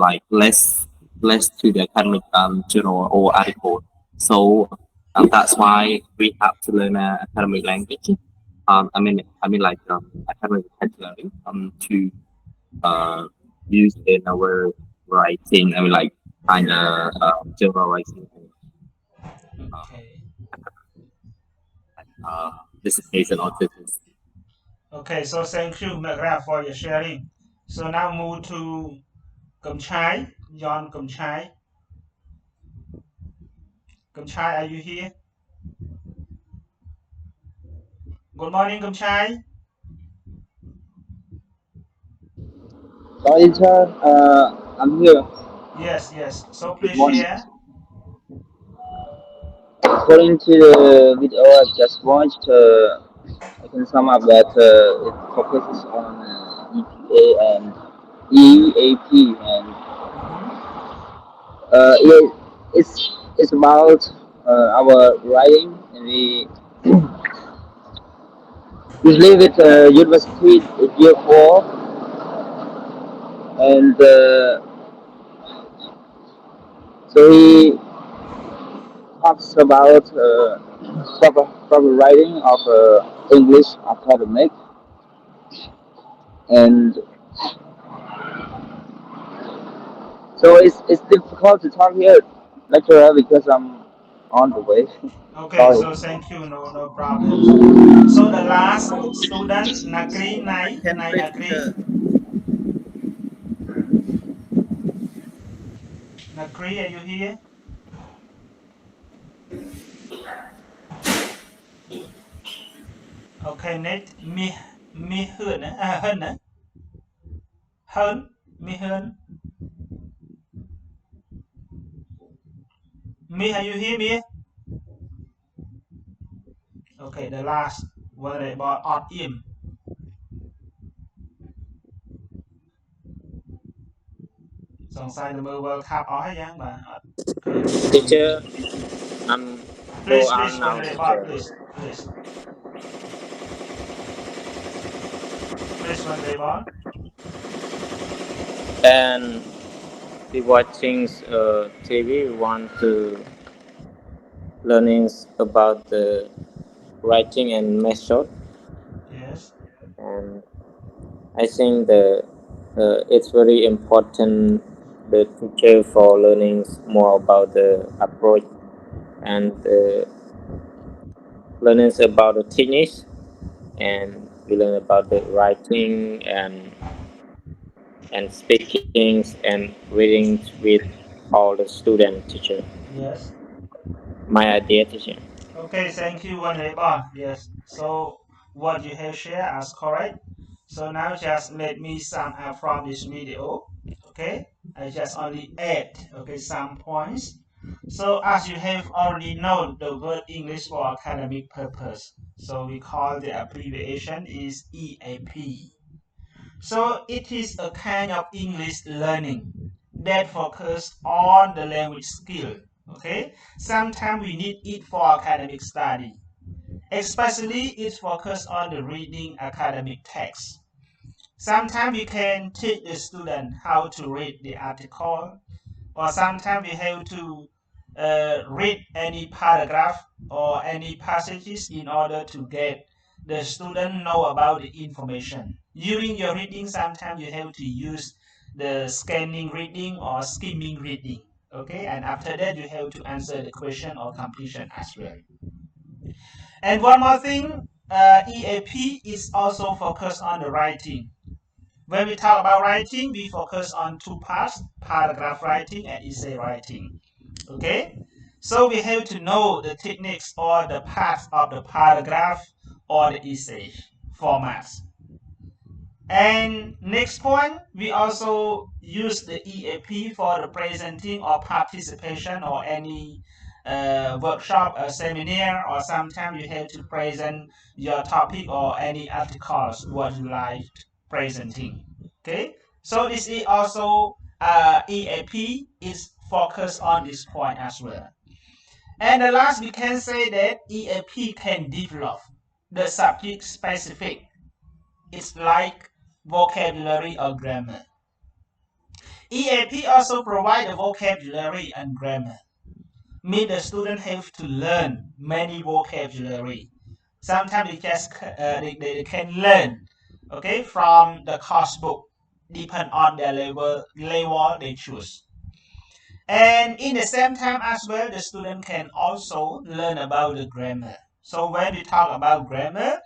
like less to the academic journal or article. So that's why we have to learn academic language. I mean like academic vocabulary to use in our writing. I mean like kind of journal writing. Dissertation or thesis. Okay, so thank you, Magra, for your sharing. So now move to Kamchai, John Kamchai. Kamchai, are you here? Good morning, Kamchai. Sorry, sir. I'm here. Yes. So please share. According to the video I just watched, I can sum up that it focuses on EPA and EAP, and it's about our writing, and we usually with university year 4, and so he talks about proper writing of English academic, and so it's difficult to talk here, lecturer, because I'm on the way. Okay, Sorry. so thank you, no problem. So the last student, Nakri, Nai Nakri. Nakri, are you here? Okay, next, mi Hơn, Hơn, mi Hơn. Mi, are you here, Mi? Okay, the last one about odd im. សង្ស័យទៅមើល World Cup អស់ហើយយ៉ាងបាទ Teacher, go please on now, one teacher. please one labor And we watching TV. We want to learning about the writing and method. yes And I think it's very important the teacher for learning more about the approach and learning about the techniques, and we learn about the writing and speaking and reading with all the student teacher. yes My idea, teacher. okay thank you one labor yes so what you have shared is correct so now just let me sum up from this video okay I just only add okay some points so as you have already known the word English for academic purpose so we call the abbreviation is EAP so it is a kind of English learning that focus on the language skill okay sometimes we need it for academic study especially it focus on the reading academic text sometimes we can teach the student how to read the article or sometimes we have to read any paragraph or any passages in order to get the student know about the information during your reading sometimes you have to use the scanning reading or skimming reading okay and after that you have to answer the question or completion as well and one more thing EAP is also focused on the writing when we talk about writing we focus on two parts paragraph writing and essay writing okay so we have to know the techniques or the parts of the paragraph or the essay formats and next point we also use the EAP for the presenting or participation or any workshop or seminar or sometimes you have to present your topic or any articles what you like presenting okay so this is also EAP is focused on this point as well and the last we can say that EAP can develop the subject specific it's like vocabulary or grammar EAP also provide a vocabulary and grammar mean the student have to learn many vocabulary sometimes they just they can learn okay from the course book depend on their level they choose and in the same time as well the student can also learn about the grammar so when we talk about grammar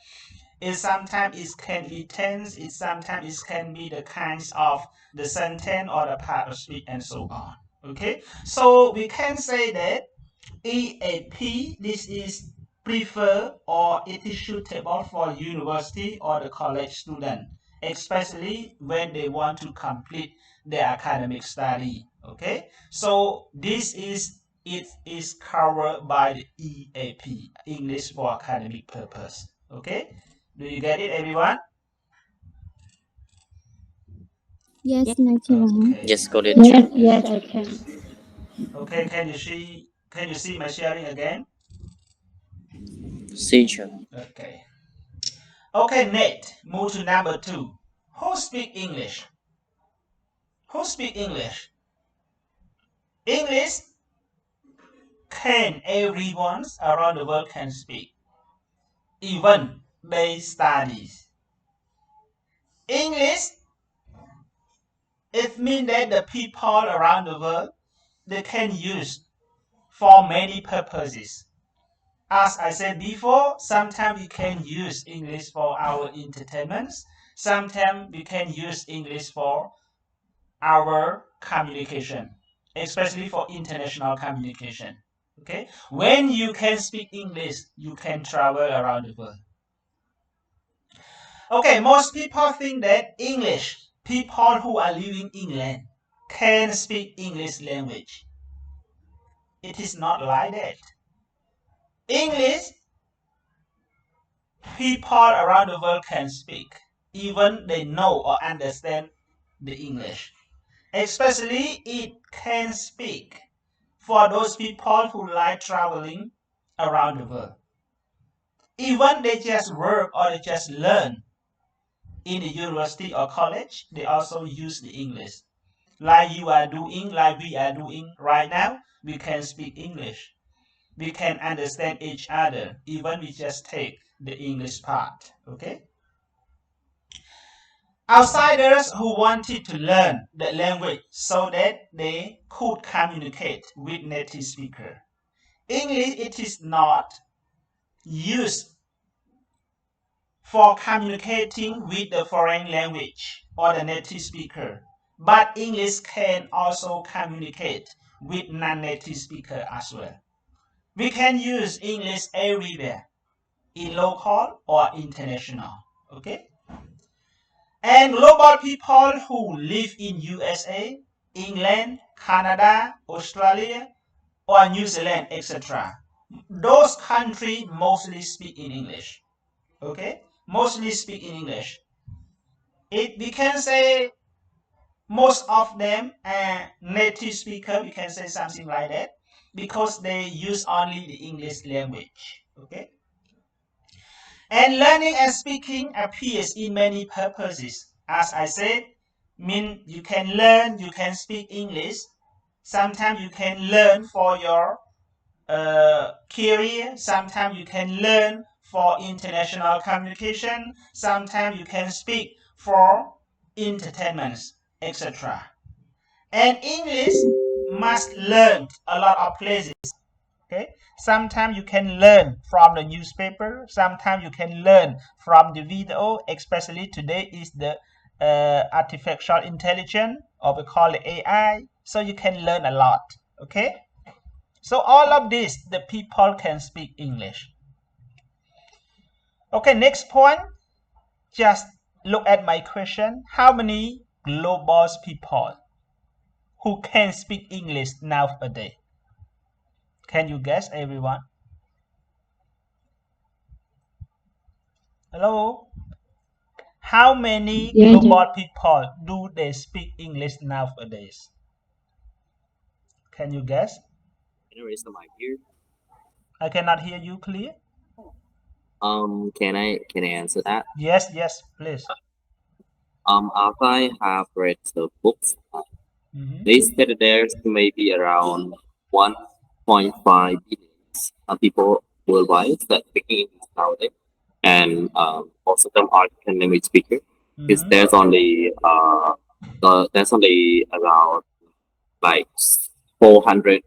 it sometimes it can be tense it sometimes it can be the kinds of the sentence or the part of speech and so on okay so we can say that EAP this is prefer or it is suitable for university or the college student especially when they want to complete their academic study okay so this is it is covered by the EAP English for academic purpose okay do you get it everyone Yes, lecturer. okay. Just go to Yes, I can. okay can you see my sharing again teacher. okay okay Nate move to number 2 who speak English English can everyone around the world can speak even they study English it means that the people around the world they can use for many purposes as I said before sometimes we can use English for our entertainment sometimes we can use English for our communication especially for international communication okay when you can speak English you can travel around the world okay most people think that English people who are living in England can speak English language it is not like that English people around the world can speak even they know or understand the English Especially it can speak for those people who like traveling around the world. Even they just work or they just learn in the university or college, they also use the English. Like you are doing, like we are doing right now, we can speak English. We can understand each other, even we just take the English part, okay? Outsiders who wanted to learn the language so that they could communicate with native speaker. English, it is not used for communicating with the foreign language or the native speaker, but English can also communicate with non-native speaker as well. We can use English everywhere, in local or international, okay? And global people who live in USA, England, Canada, Australia, or New Zealand, etc. Those countries mostly speak in English, okay? Mostly speak in English. We can say most of them are native speaker, we can say something like that, because they use only the English language, okay? And learning and speaking appears in many purposes. As I said, mean you can learn, you can speak English. Sometimes you can learn for your career. Sometimes you can learn for international communication. Sometimes you can speak for entertainment, etc. And English must learn a lot of places. Okay, sometimes you can learn from the newspaper, sometimes you can learn from the video, especially today is the artificial intelligence, or we call it AI, so you can learn a lot, okay? So all of this, the people can speak English. Okay, next point, just look at my question. How many global people who can speak English nowadays? Can you guess, everyone? Hello? How many global people do they speak English nowadays? Can you guess? Can I raise the mic here? I cannot hear you clear. Can I answer that? Yes, please. After I have read the books, they said there's maybe around 1.5 billion people worldwide that speak English nowadays, and most of them are African language speakers. Because there's only around like 400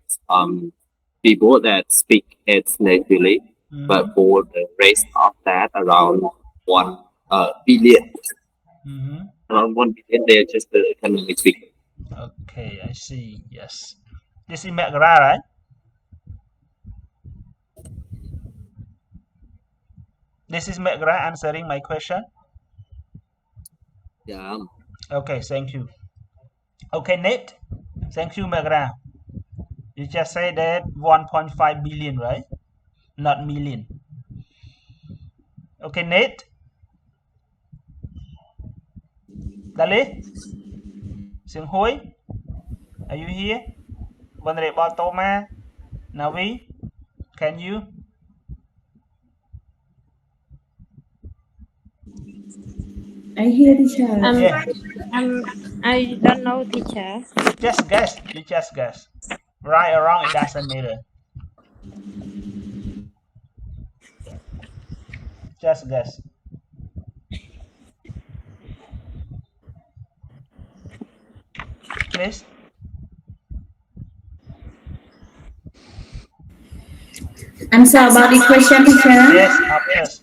people that speak it natively, but for the rest of that, around 1 billion. Around 1 billion, they're just the language speaker. Okay, I see. Yes. This is McGrath, right? This is McGrath answering my question. Yeah. Okay, thank you. Okay, Nate. Thank you, McGrath. You just say that 1.5 billion, right? Not million. Okay, Nate. Dali. Sing Hui. Are you here? Honorable Toma. Navi. Can you? I hear teacher. Yeah. I don't know, teacher. Just guess. You just guess. Right or wrong, it doesn't matter. Just guess. Please. Answer about the question, teacher. Yes, of course.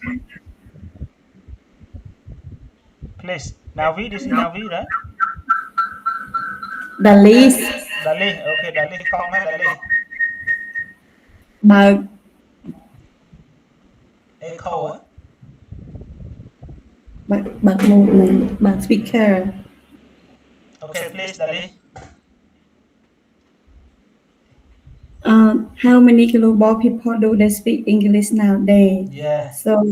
Please. Navi, this is Navi, right? Dali. Dali. Okay, Dali. Con hả Dali? Echo hả? Bật một này, bật speaker. Okay, please, Dali. How many global people do they speak English nowadays? Yeah. So,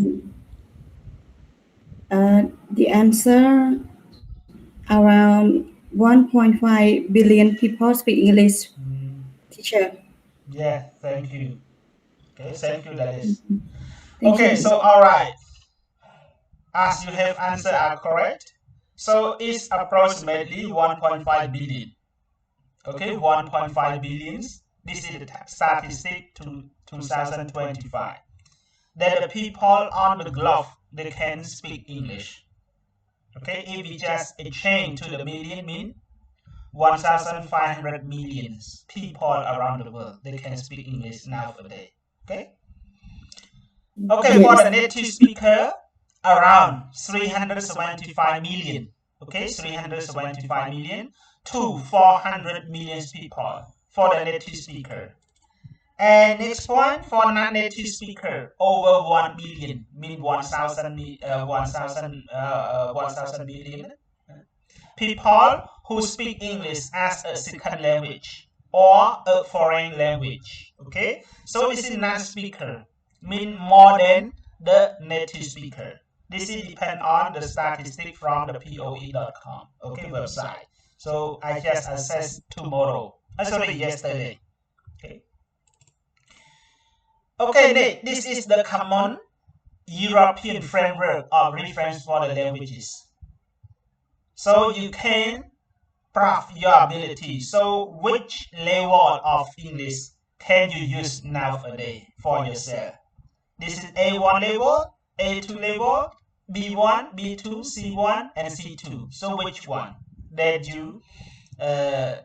the answer around 1.5 billion people speak English. Teacher. Yeah, thank you. Okay, thank you, Dallas. Thank Okay, you. so all right. As you have answered are correct. So it's approximately 1.5 billion. Okay, 1.5 billions. This is the statistic to 2025. That the people on the globe, they can speak English. Okay, if we just exchange to the million mean 1,500 millions people around the world, they can speak English nowadays. Okay. Okay, for the native speaker, around 375 million. Okay, 375 million to 400 million people for the native speaker. And next point, for non-native speaker, over 1 million, mean 1,000 million people who speak English as a second language or a foreign language. Okay, so this is non-speaker, mean more than the native speaker. This is depend on the statistic from the POE.com, okay, website. So I just assessed yesterday. Okay, this is the common European framework of reference for the languages. So you can prove your ability. So which level of English can you use nowadays for yourself? This is A1 level, A2 level, B1, B2, C1, and C2. So which one that you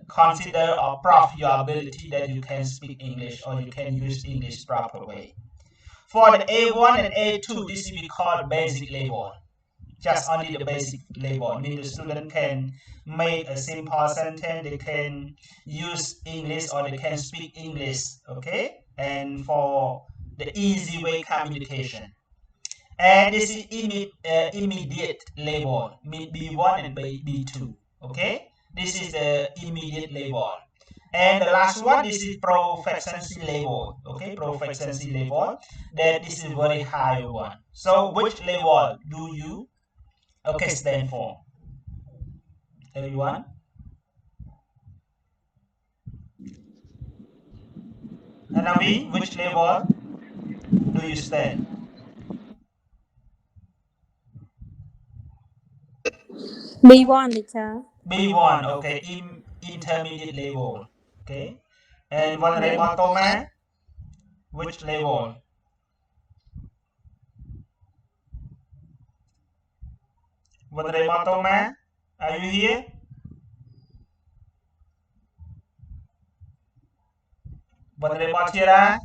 consider or prove your ability that you can speak English or you can use English proper way? For the A1 and A2, this we call basic level. Just only the basic level. I mean, the student can make a simple sentence, they can use English or they can speak English, okay? And for the easy way communication. And this is immediate level, B1 and B2, okay? This is the immediate level. And the last one, this is proficiency level, okay? Proficiency level, that this is very high one. So which level do you stand for? Everyone? And Navi, which level do you stand? B1 teacher. B1, okay, intermediate level, okay. And Vulnerable Thomas, which level? Vulnerable Thomas, are you here? Vulnerable Tira,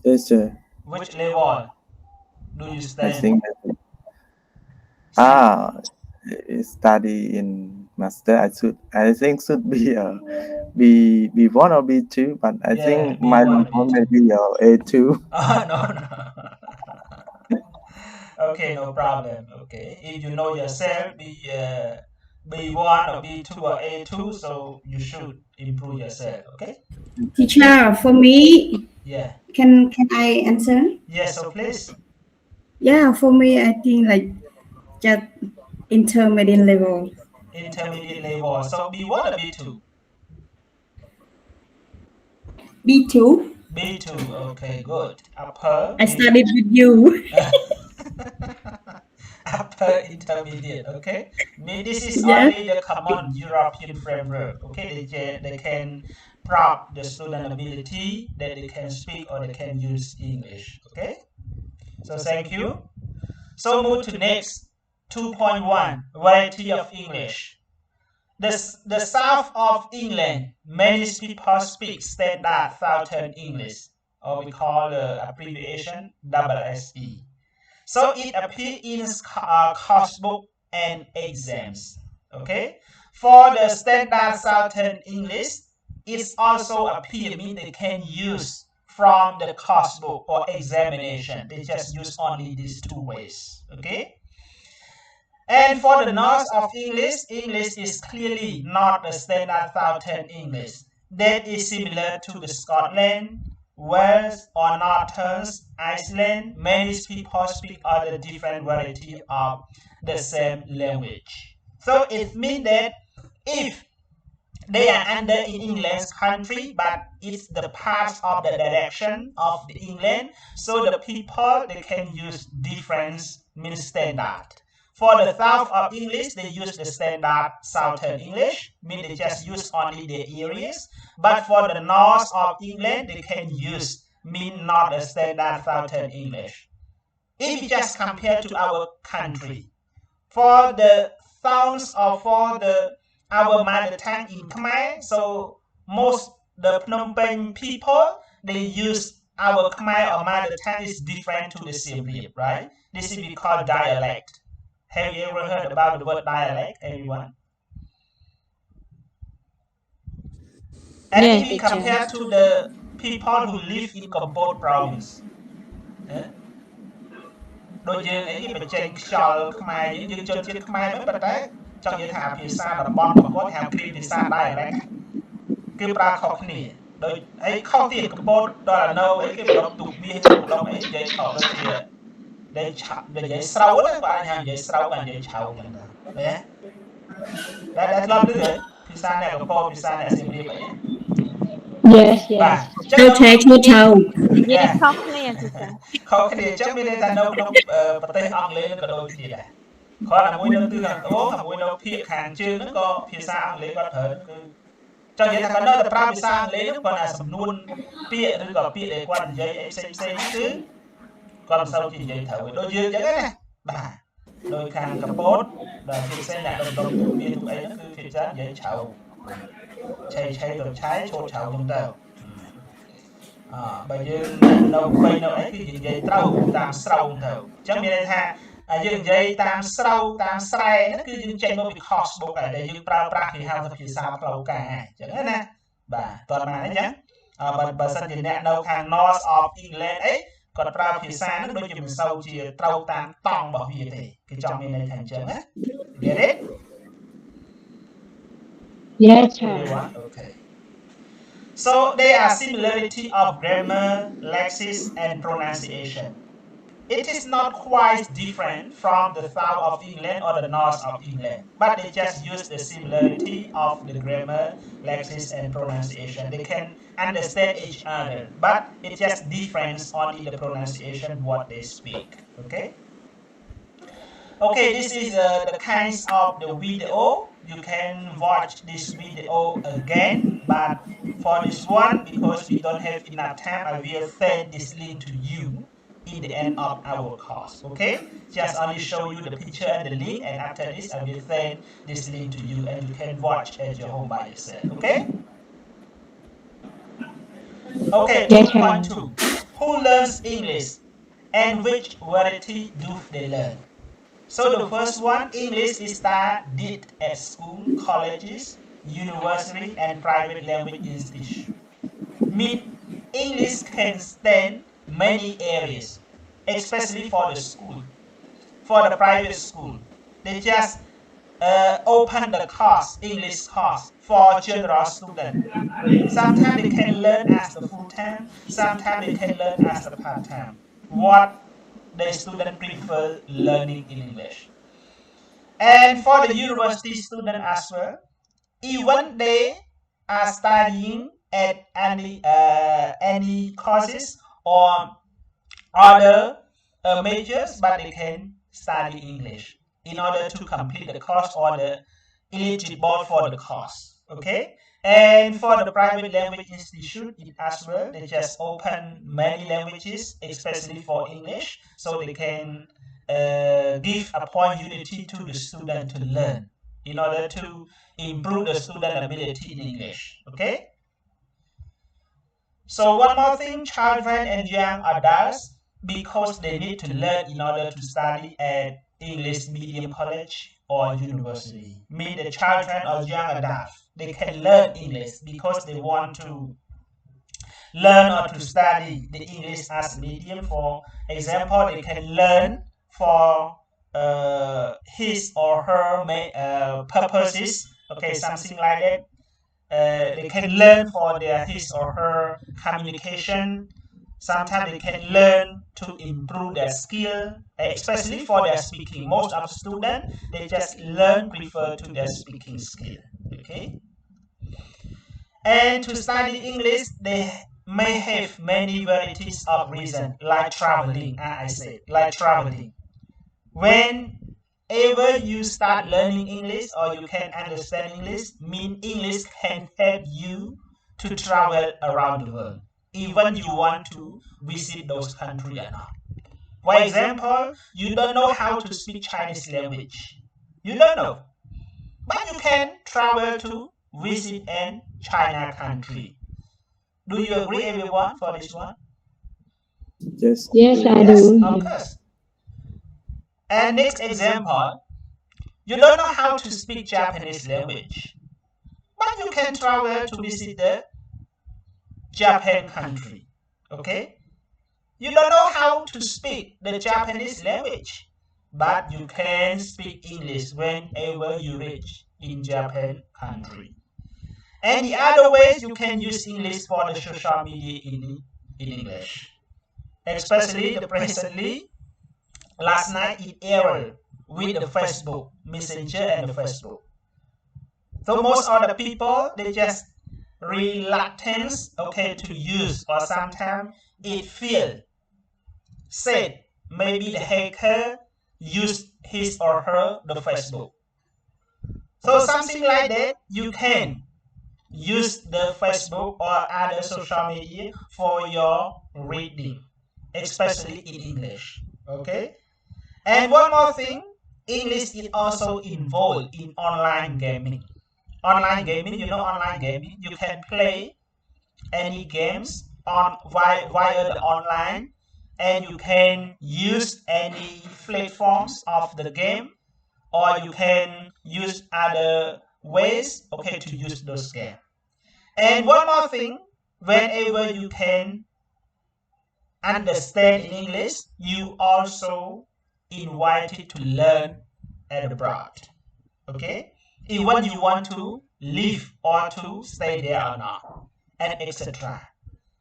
Yes, sir. which level do you I stand? think study in master. I think should be B1 or B2, but I think my level may be A2. Oh, no. Okay, no problem. Okay, if you know yourself, B1 or B2 or A2, so you should improve yourself. Okay. Teacher, for me, Yeah. can I answer? Yes, so please. Yeah, for me, I think like just intermediate level. Intermediate level. So B1 or B2? B2. B2. Okay, good. Upper. I studied with you. Upper intermediate. Okay. This is Yes. only the common European framework. Okay, they can prove the student ability that they can speak or they can use English. Okay. So thank you. So move to next 2.1, variety of English. The south of England, many people speak standard Southern English, or we call the abbreviation SSE. So it appears in course book and exams. Okay. For the standard Southern English, it also appears mean they can use from the course book or examination. They just use only these two ways. Okay. And for the north of English, English is clearly not the standard Southern English. That is similar to the Scotland, Wales, or Northern Iceland. Many people speak other different variety of the same language. So it means that if they are under in England's country, but it's the part of the direction of the England, so the people, they can use different standard. For the south of English, they use the standard Southern English, mean they just use only the areas. But for the north of England, they can use mean not the standard Southern English. If you just compare to our country, for the sounds or for our mother tongue in Khmer, so most the Phnom Penh people, they use our Khmer or mother tongue is different to the Siem Reap, right? This is we call dialect. Have you ever heard about the word dialect, everyone? And Yes, if we teacher. compare to the people who live in Kampot province, ដូចយើងអីគេបញ្ចេញខ្យល់ខ្មែរយើងចូលជាតិខ្មែរហ្នឹងប៉ុន្តែចង់និយាយថាភាសាតំបន់របស់គាត់ហៅគ្រាភាសា dialect គឺប្រើខុសគ្នាដូចអីខុសទៀតកម្ពុជាដល់នៅអីគេបន្លំទូកមាសបន្លំអីនិយាយខុសដូចជានិយាយស្រូវហ្នឹងបាទហៅនិយាយស្រូវបាទនិយាយឆៅចឹងដែរតែធ្លាប់ឮភាសាអ្នកកម្ពុជាភាសាអ្នកសៀមរាបអី Yes, បាទ yes. អញ្ចឹង ឈើឈ្មោះឆៅ និយាយខុសគ្នាទីចា ខុសគ្នាអញ្ចឹងមានន័យថានៅក្នុងប្រទេសអង់គ្លេសក៏ដូចគ្នាដែរគាត់តែមួយនៅទិសខាងត្បូងតែមួយនៅភាគខាងជើងហ្នឹងក៏ភាសាអង់គ្លេសគាត់ប្រើគឺចង់និយាយថាគាត់នៅតែប្រើភាសាអង់គ្លេសហ្នឹងគាត់តែសំនួនពាក្យឬក៏ពាក្យដែលគាត់និយាយអីផ្សេងៗគឺគាត់មិនសូវជានិយាយត្រូវដូចយើងអញ្ចឹងណាបាទដោយខាងកម្ពុជាដែលជាផ្សេងអ្នកដុំមានអីហ្នឹងគឺភាសានិយាយឆៅឆៃឆៃទៅឆៃឈោតឆៅហ្នឹងទៅបើយើងនៅពេញនៅអីគឺនិយាយត្រូវតាមស្រោងទៅអញ្ចឹងមានន័យថាយើងនិយាយតាមស្រោតាមស្រែហ្នឹងគឺយើងចេញមកពី cost book ហើយដែលយើងប្រើប្រាស់គេហៅថាភាសាផ្លូវការអញ្ចឹងណាបាទតោះមកអញ្ចឹងបើសិនជាអ្នកនៅខាង North of England អីគាត់ប្រើភាសាហ្នឹងដូចជាមិនសូវជាត្រូវតាមតង់របស់វាទេគេចង់មានន័យថាអញ្ចឹងណា Get it? Yes, sir. Okay. So there are similarity of grammar, lexis, and pronunciation. It is not quite different from the south of England or the north of England, but they just use the similarity of the grammar, lexis, and pronunciation. They can understand each other, but it just difference only the pronunciation what they speak. Okay. Okay, this is the kinds of the video. You can watch this video again, but for this one, because we don't have enough time, I will send this link to you in the end of our course. Okay, just only show you the picture and the link, and after this, I will send this link to you, and you can watch at your home by yourself. Okay. Okay. 2.2. Who learns English, and which variety do they learn? So the first one, English is studied at school, colleges, university, and private language institute. Mean English can stand many areas, especially for the school. For the private school, they just open the course, English course, for general students. Sometimes they can learn as the full-time, sometimes they can learn as the part-time. What the student prefer learning in English. And for the university student as well, even they are studying at any courses or other majors, but they can study English in order to complete the course or the eligible for the course. Okay. And for the private language institute as well, they just open many languages, especially for English, so they can give opportunity to the student to learn in order to improve the student ability in English. Okay. So one more thing, children and young adults, because they need to learn in order to study at English medium college or university. Mean the children or young adults, they can learn English because they want to learn or to study the English as medium. For example, they can learn for his or her purposes. Okay, something like that. They can learn for his or her communication. Sometimes they can learn to improve their skill, especially for their speaking. Most of the students, they just prefer to their speaking skill. Okay. And to study English, they may have many varieties of reason, like traveling, as I said, like traveling. Whenever you start learning English or you can understand English, English can help you to travel around the world, even you want to visit those countries or not. For example, you don't know how to speak Chinese language. You don't know. But you can travel to visit an China country. Do you agree, everyone, for this one? Yes. Yes, I Yes, do. of course. And next example, you don't know how to speak Japanese language, but you can travel to visit the Japan country. Okay? You don't know how to speak the Japanese language, but you can speak English whenever you reach in Japan country. And the other ways you can use English for the social media in English. Especially the presently, last night it aired with the Facebook Messenger and the Facebook. So most of the people, they just reluctant, okay, to use, or sometimes it feel said maybe the hacker used his or her the Facebook. So something like that, you can use the Facebook or other social media for your reading, especially in English. Okay? And one more thing, English is also involved in online gaming. Online gaming, you know online gaming, you can play any games on via the online, and you can use any platforms of the game, or you can use other ways, okay, to use those games. And one more thing, whenever you can understand in English, you also invited to learn abroad. Okay? Even you want to live or to stay there or not, and etc.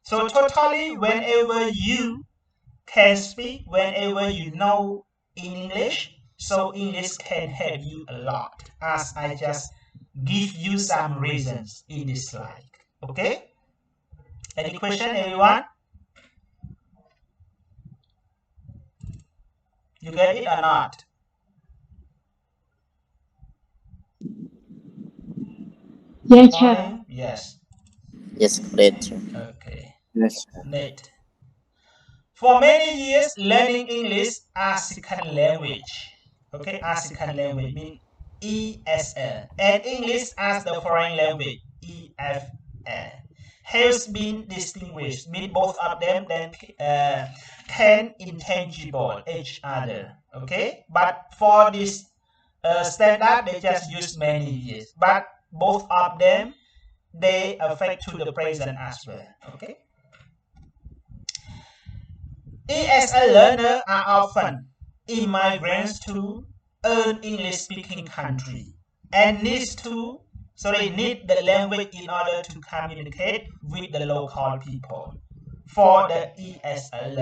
So totally, whenever you can speak, whenever you know in English, so English can help you a lot, as I just give you some reasons in this slide. Okay? Any question, everyone? You get it or not? Yes, sir. Yes. Yes, great. Okay. Yes. Neat. For many years, learning English as second language, okay, as second language means ESL, and English as the foreign language, EFL, has been distinguished, mean both of them then can intangible each other, okay, but for this standard, they just use many years, but both of them, they affect to the present as well, okay. ESL learners are often immigrants to an English-speaking country and need the language in order to communicate with the local people. For the ESL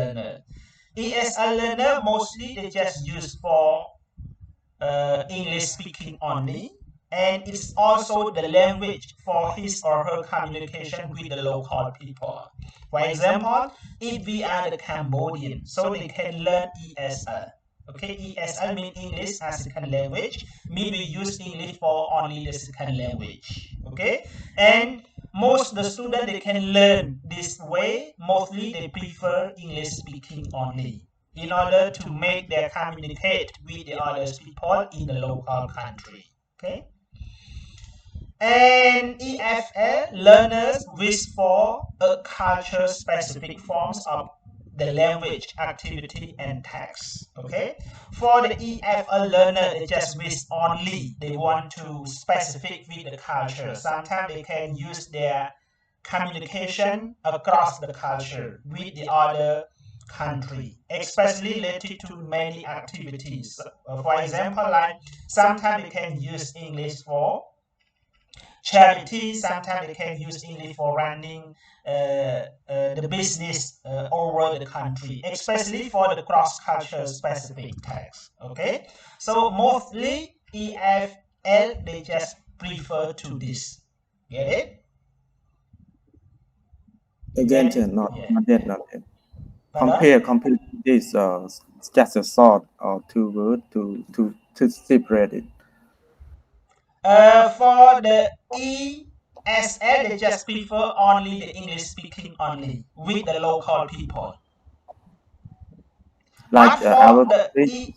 learner, mostly they just use for English-speaking only, and it's also the language for his or her communication with the local people. For example, if we are the Cambodian, so they can learn ESL. Okay, ESL means English as second language. Mean we use English for only the second language. Okay, and most the students they can learn this way. Mostly they prefer English speaking only, in order to make their communicate with the other people in the local country. Okay. And EFL learners wish for a culture-specific forms of the language, activity, and text. Okay. For the EFL learner, they just wish only they want to specific with the culture. Sometimes they can use their communication across the culture with the other country, especially related to many activities. For example, like sometimes they can use English for charity, sometimes they can use English for running the business over the country, especially for the cross-cultural specific text. Okay, so mostly EFL they just prefer to this. Get it? Again, Get it? not Yeah. not yet, not yet. Pardon? Compare this just a sort or two words to separate it. For the ESL, they just prefer only the English speaking only with the local people. Like But our for the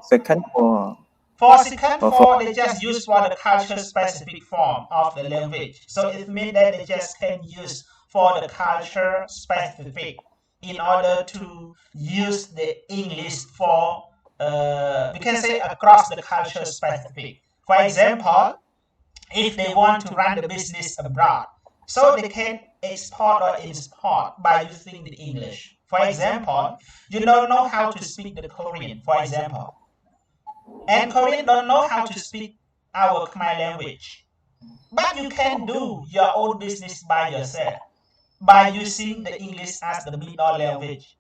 second or for second form, they just use for the culture specific form of the language. So it means that they just can use for the culture specific in order to use the English for we can say across the culture specific. For example, if they want to run the business abroad, so they can export or import by using the English. For example, you don't know how to speak the Korean, for example, and Korean don't know how to speak our Khmer language, but you can do your own business by yourself by using the English as the middle language.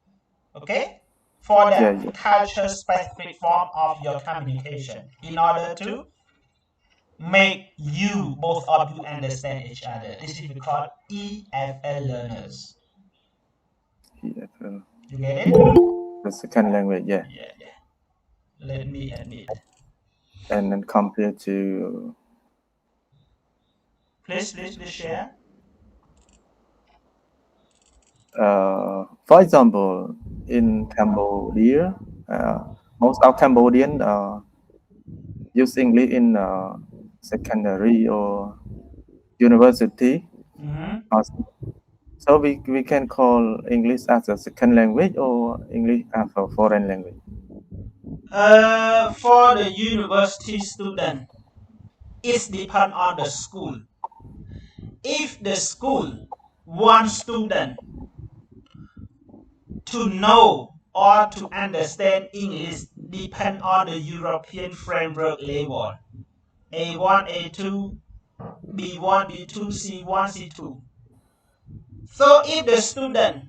Okay, for the culture specific form of your communication in order to make you, both of you, understand each other. This is called EFL learners. EFL. You get it? The second language, yeah. Yeah. Let me admit. And then compare to. Please share. For example, in Cambodia, most of Cambodian use English in secondary or university. So we can call English as a second language or English as a foreign language. For the university student, it depends on the school. If the school wants student to know or to understand English, depend on the European framework level. A1, A2, B1, B2, C1, C2. So if the student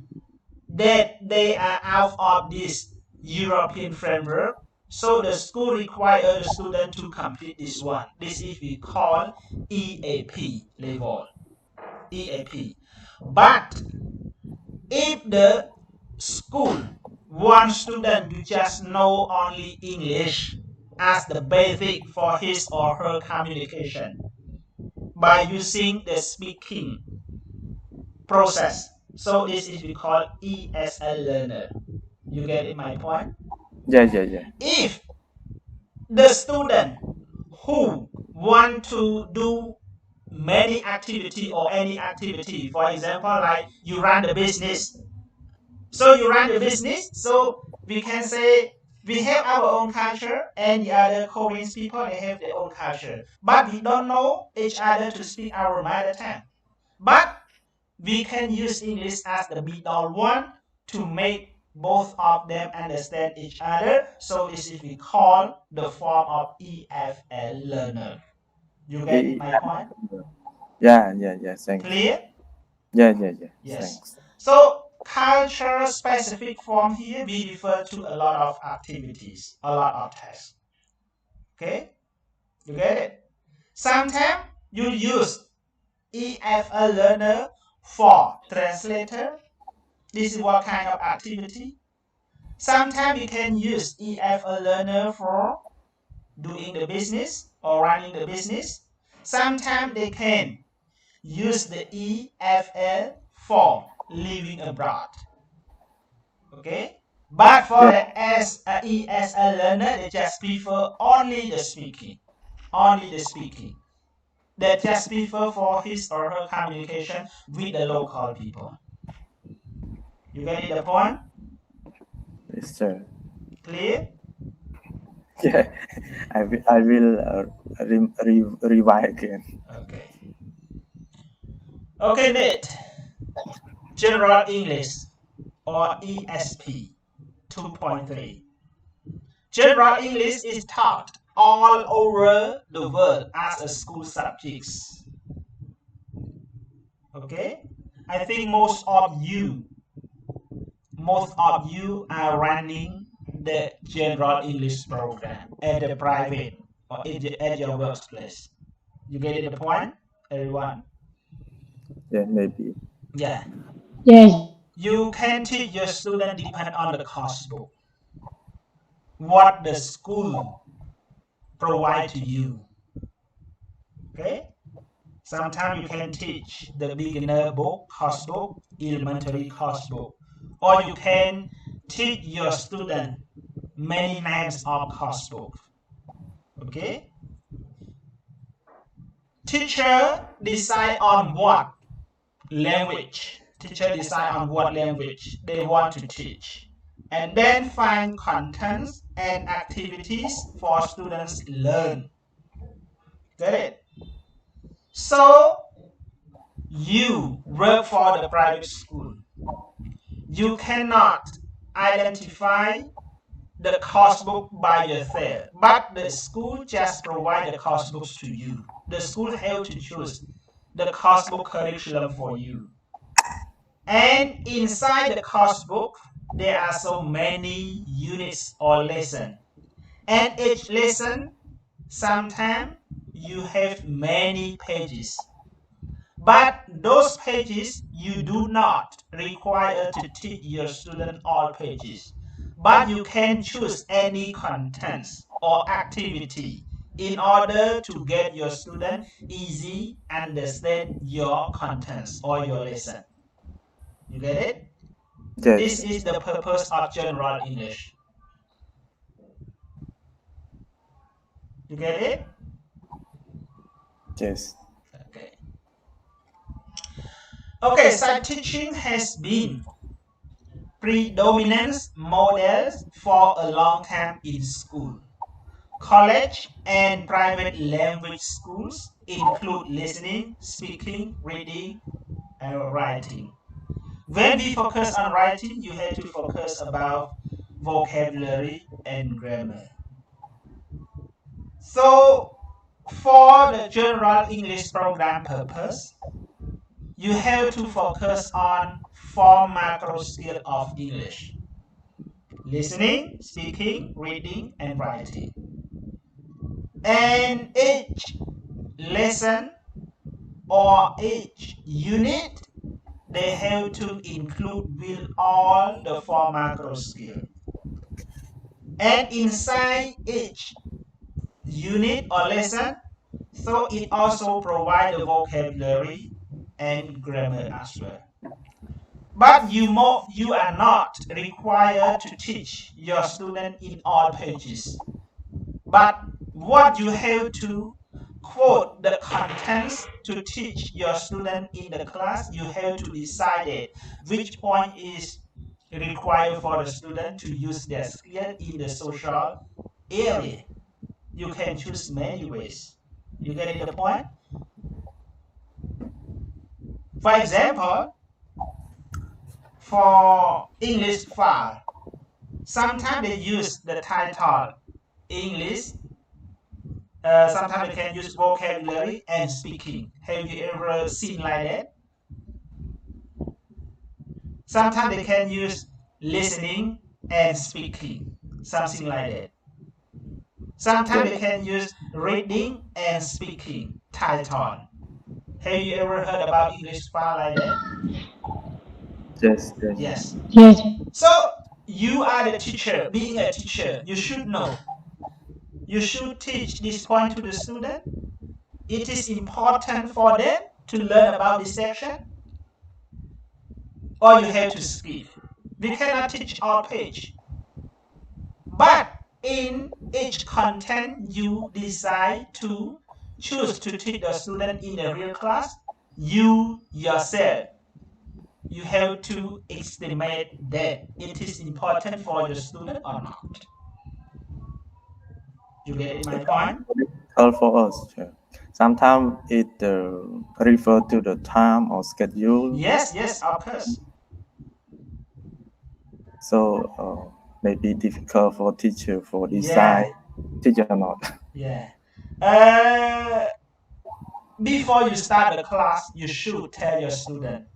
that they are out of this European framework, so the school requires the student to complete this one. This is we call EAP level. EAP. But if the school wants student to just know only English as the basic for his or her communication by using the speaking process, so this is we call ESL learner. You get it, my point? Yeah. If the student who want to do many activity or any activity, for example, like you run the business. So you run the business, so we can say we have our own culture and the other Korean people, they have their own culture. But we don't know each other to speak our mother tongue. But we can use English as the middle one to make both of them understand each other. So this is we call the form of EFL learner. You get it, my point? Yeah. Thanks. Clear? Yeah. Yes. Thanks. So culture specific form here, we refer to a lot of activities, a lot of tasks. Okay? You get it? Sometimes you use EFL learner for translator. This is what kind of activity. Sometimes you can use EFL learner for doing the business or running the business. Sometimes they can use the EFL for living abroad. Okay? But for the ESL learner, they just prefer only the speaking. Only the speaking. They just prefer for his or her communication with the local people. You get it, the point? Yes, sir. Clear? Yeah, I will revise again. Okay. Okay, Nate. General English or ESP 2.3. General English is taught all over the world as a school subject. Okay? I think most of you are running the General English program at the private or at your workplace. You get the point, everyone? Yeah, maybe. Yeah. Yes. You can teach your student depend on the course book. What the school provide to you. Okay? Sometimes you can teach the beginner book, course book, elementary course book. Or you can teach your student many names of course book. Okay? Teacher decide on what language. Teacher decide on what language they want to teach. And then find contents and activities for students learn. Get it? So you work for the private school. You cannot identify the course book by yourself, but the school just provide the course books to you. The school have to choose the course book curriculum for you. And inside the course book, there are so many units or lessons. And each lesson, sometimes you have many pages. But those pages, you do not require to teach your student all pages. But you can choose any contents or activity in order to get your student easy understand your contents or your lesson. You get it? Yes. This is the purpose of general English. You get it? Yes. Okay. Okay, sight teaching has been predominant models for a long time in school. College and private language schools include listening, speaking, reading, and writing. When we focus on writing, you have to focus about vocabulary and grammar. So, for the general English program purpose, you have to focus on 4 macro skills of English: listening, speaking, reading, and writing. And each lesson or each unit, they have to include with all the 4 macro skills. And inside each unit or lesson, so it also provides the vocabulary and grammar as well. But you are not required to teach your student in all pages. But what you have to quote the contents to teach your student in the class, you have to decide which point is required for the student to use their skill in the social area. You can choose many ways. You get the point? For example, for English file, sometimes they use the title English. Sometimes they can use vocabulary and speaking. Have you ever seen like that? Sometimes they can use listening and speaking, something like that. Sometimes they can use reading and speaking, title. Have you ever heard about English file like that? Yes. Yes. Yes. So you are the teacher. Being a teacher, you should know. You should teach this point to the student. It is important for them to learn about this section, or you have to skip. We cannot teach all page. But in each content you decide to choose to teach the student in a real class, you yourself, you have to estimate that it is important for the student or not. You get my point? All for us. Yeah. Sometimes it refer to the time or schedule. Yes, of course. So maybe difficult for teacher for decide teacher or not. Yeah. Before you start the class, you should tell your student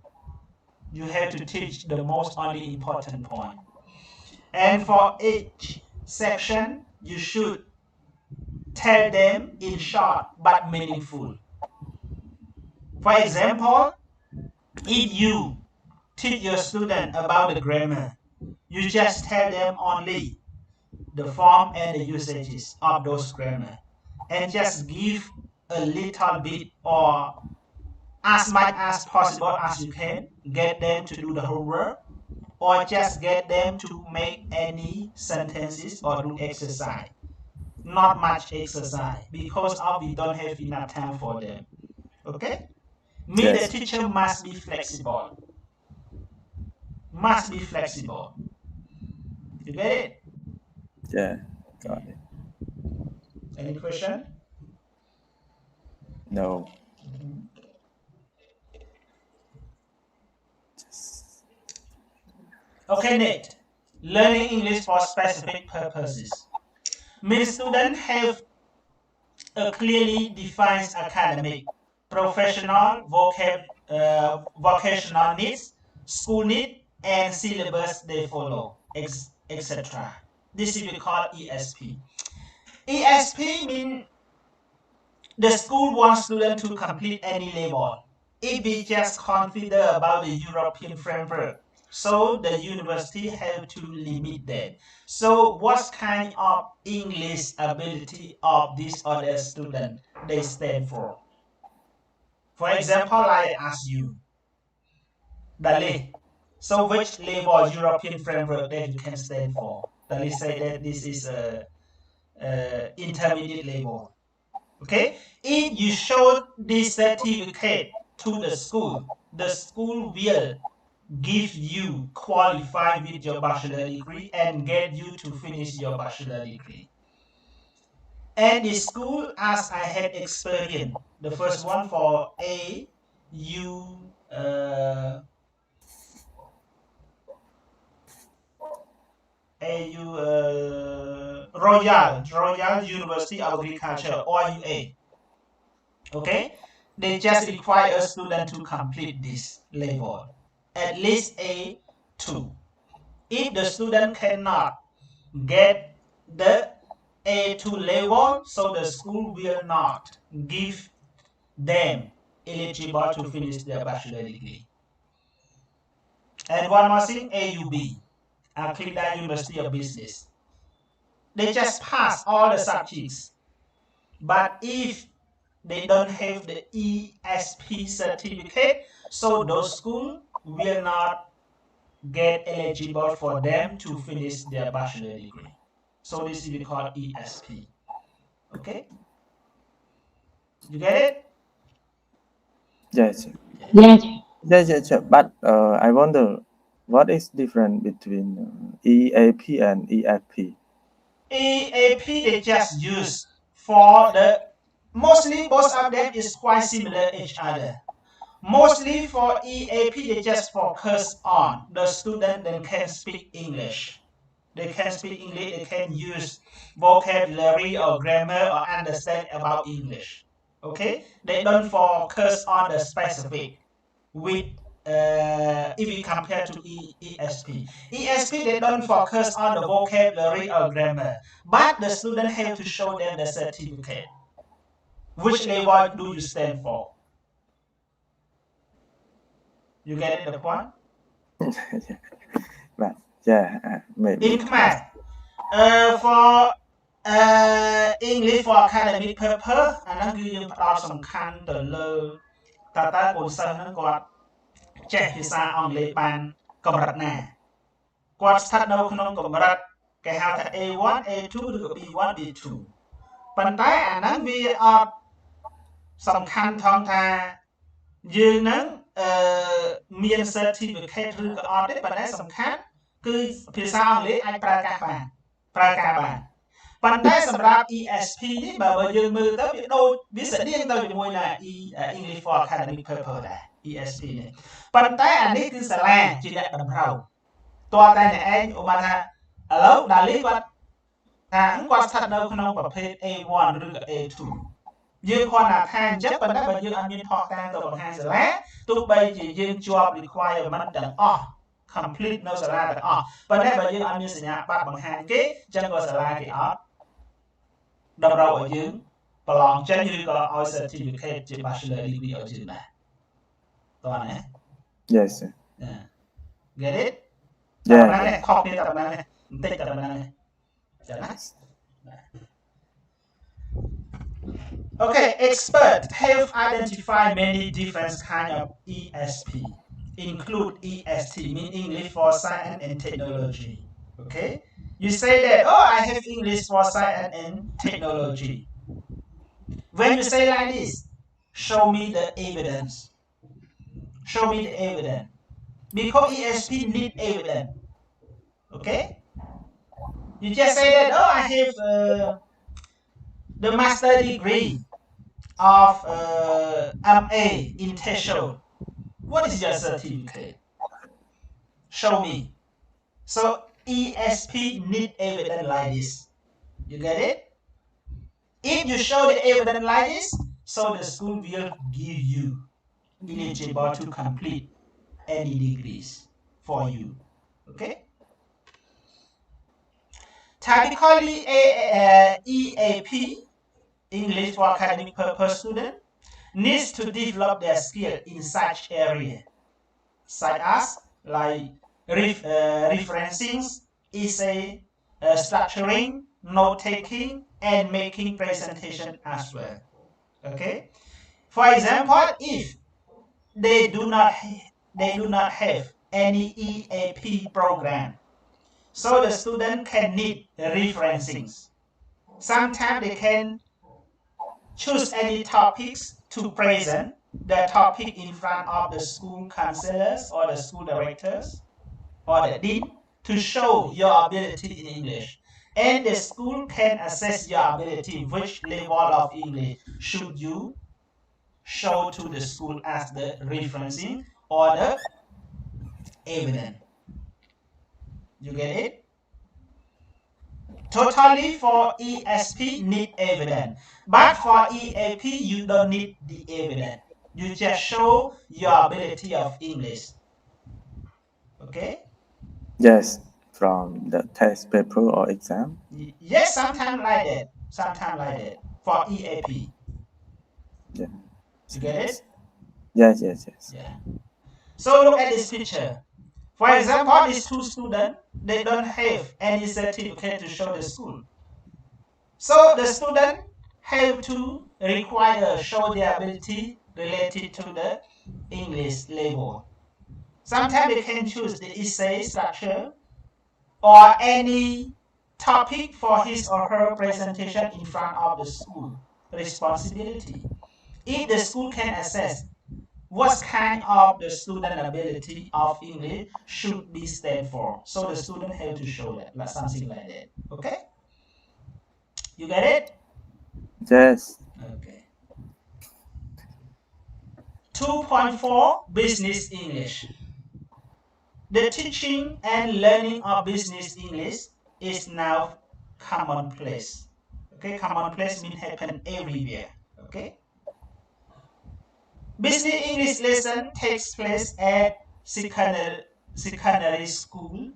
you have to teach the most only important point. And for each section, you should tell them in short but meaningful. For example, if you teach your student about the grammar, you just tell them only the form and the usages of those grammar, and just give a little bit or as much as possible as you can, get them to do the homework, or just get them to make any sentences or do exercise. Not much exercise because we don't have enough time for them. Okay? The teacher must be flexible. Must be flexible. You get it? Yeah, got it. Any question? No. Okay, Nate. Learning English for specific purposes. Means students have a clearly defined academic, professional, vocational needs, school need, and syllabus they follow, etc. This is called ESP. ESP means the school wants students to complete any level. If we just consider about the European framework, so the university have to limit that. So what kind of English ability of this other student they stand for? For example, I ask you, Dali, so which level European framework that you can stand for? Dali say that this is a intermediate level. Okay, if you show this certificate to the school will give you qualify with your bachelor degree and get you to finish your bachelor degree. And the school, as I had experienced, the first one for Royal University of Agriculture, RUA. Okay, they just require a student to complete this level, at least A2. If the student cannot get the A2 level, so the school will not give them eligible to finish their bachelor degree. And one more thing, AUB, Aklida University of Business. They just pass all the subjects, but if they don't have the ESP certificate, so those schools will not get eligible for them to finish their bachelor degree. So this is called ESP. Okay? You get it? Yes. Yes. Yes. But I wonder what is different between EAP and EFP? EAP they just use for the mostly both of them is quite similar each other. Mostly for EAP they just focus on the student that can speak English. They can speak English, they can use vocabulary or grammar or understand about English. Okay? They don't focus on the specific with if we compare to ESP. ESP they don't focus on the vocabulary or grammar, but the student have to show them the certificate. Which level do you stand for? You get it, the point? But yeah, maybe. In Khmer, for English for academic purpose អាហ្នឹងគឺយើងផ្ដោតសំខាន់ទៅលើតើកូនសិស្សហ្នឹងគាត់ចេះភាសាអង់គ្លេសបានកម្រិតណាគាត់ស្ថិតនៅក្នុងកម្រិតគេហៅថា A1 A2 ឬក៏ B1 B2 ប៉ុន្តែអាហ្នឹងវាអត់សំខាន់ថងថាយើងហ្នឹងមាន certificate ឬក៏អត់ទេប៉ុន្តែសំខាន់គឺភាសាអង់គ្លេសអាចប្រើការបានប៉ុន្តែសម្រាប់ ESP នេះបើយើងមើលទៅវាដូចវាស្តៀងទៅជាមួយនឹង English for academic purpose ដែរ ESP នេះប៉ុន្តែអានេះគឺសាលាជាអ្នកតម្រូវតើតែអ្នកឯងឧបមាថាឥឡូវដាលីគាត់ថាគាត់ស្ថិតនៅក្នុងប្រភេទ A1 ឬក៏ A2 យើងគាត់ថាអញ្ចឹងប៉ុន្តែបើយើងអត់មានផុសតាងទៅបង្ហាញសាលាទោះបីជាយើងជាប់ requirement ទាំងអស់ complete នៅសាលាទាំងអស់ប៉ុន្តែបើយើងអត់មានសញ្ញាបត្របង្ហាញគេអញ្ចឹងក៏សាលាគេអត់តម្រូវឲ្យយើងប្រឡងចេញឬក៏ឲ្យ certificate ជា bachelor degree ឲ្យយើងដែរ Yes. Yeah. Get it? Yeah. Okay, experts have identified many different kinds of ESP, include EST, mean English for Science and Technology. Okay, you say that, oh, I have English for Science and Technology. When you say like this, show me the evidence. Show me the evidence. Because ESP need evidence. Okay? You just say that, oh, I have the master degree of MA in TESOL. What is your certificate? Show me. So ESP need evidence like this. You get it? If you show the evidence like this, so the school will give you eligible to complete any degrees for you. Okay? Typically, EAP, English for Academic Purpose student, needs to develop their skill in such area, such as like referencing, essay, structuring, note taking, and making presentation as well. Okay. For example, if they do not have any EAP program, so the student can need referencing. Sometimes they can choose any topics to present the topic in front of the school counselors or the school directors or the dean to show your ability in English. And the school can assess your ability, which level of English should you show to the school as the referencing or the evidence. You get it? Totally for ESP need evidence, but for EAP you don't need the evidence. You just show your ability of English. Okay? Yes. From the test paper or exam. Yes, sometimes like that. Sometimes like that for EAP. Yeah. You get it? Yes. Yeah. So look at this picture. For example, these two students, they don't have any certificate to show the school. So the student have to show their ability related to the English level. Sometimes they can choose the essay structure or any topic for his or her presentation in front of the school. Responsibility. If the school can assess what kind of the student ability of English should be stand for, so the student have to show that, like something like that. Okay? You get it? Yes. Okay. 2.4 Business English. The teaching and learning of business English is now commonplace. Okay, commonplace means happen everywhere. Okay. Business English lesson takes place at secondary school.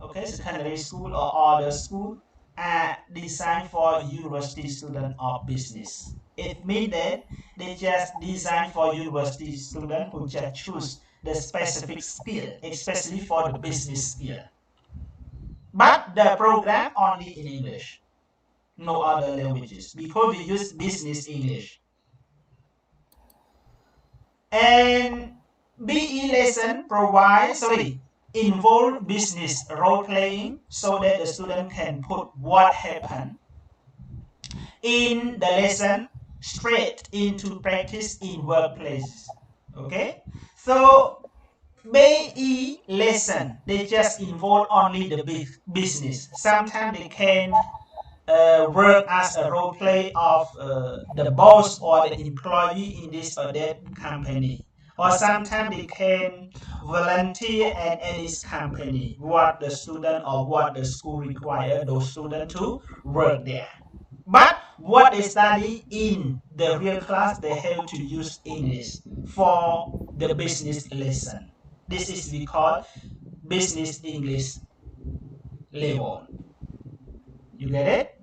Okay, secondary school or other school are designed for university student of business. It means that they just designed for university student who just choose the specific skill, especially for the business skill. But the program only in English, no other languages, because we use business English. And BE lesson involve business role playing so that the student can put what happened in the lesson straight into practice in workplaces. Okay, so BE lesson, they just involve only the business. Sometimes they can work as a role play of the boss or the employee in this or that company. Or sometimes they can volunteer at any company, what the student or what the school require those students to work there. But what they study in the real class, they have to use English for the business lesson. This is we call business English level. You get it?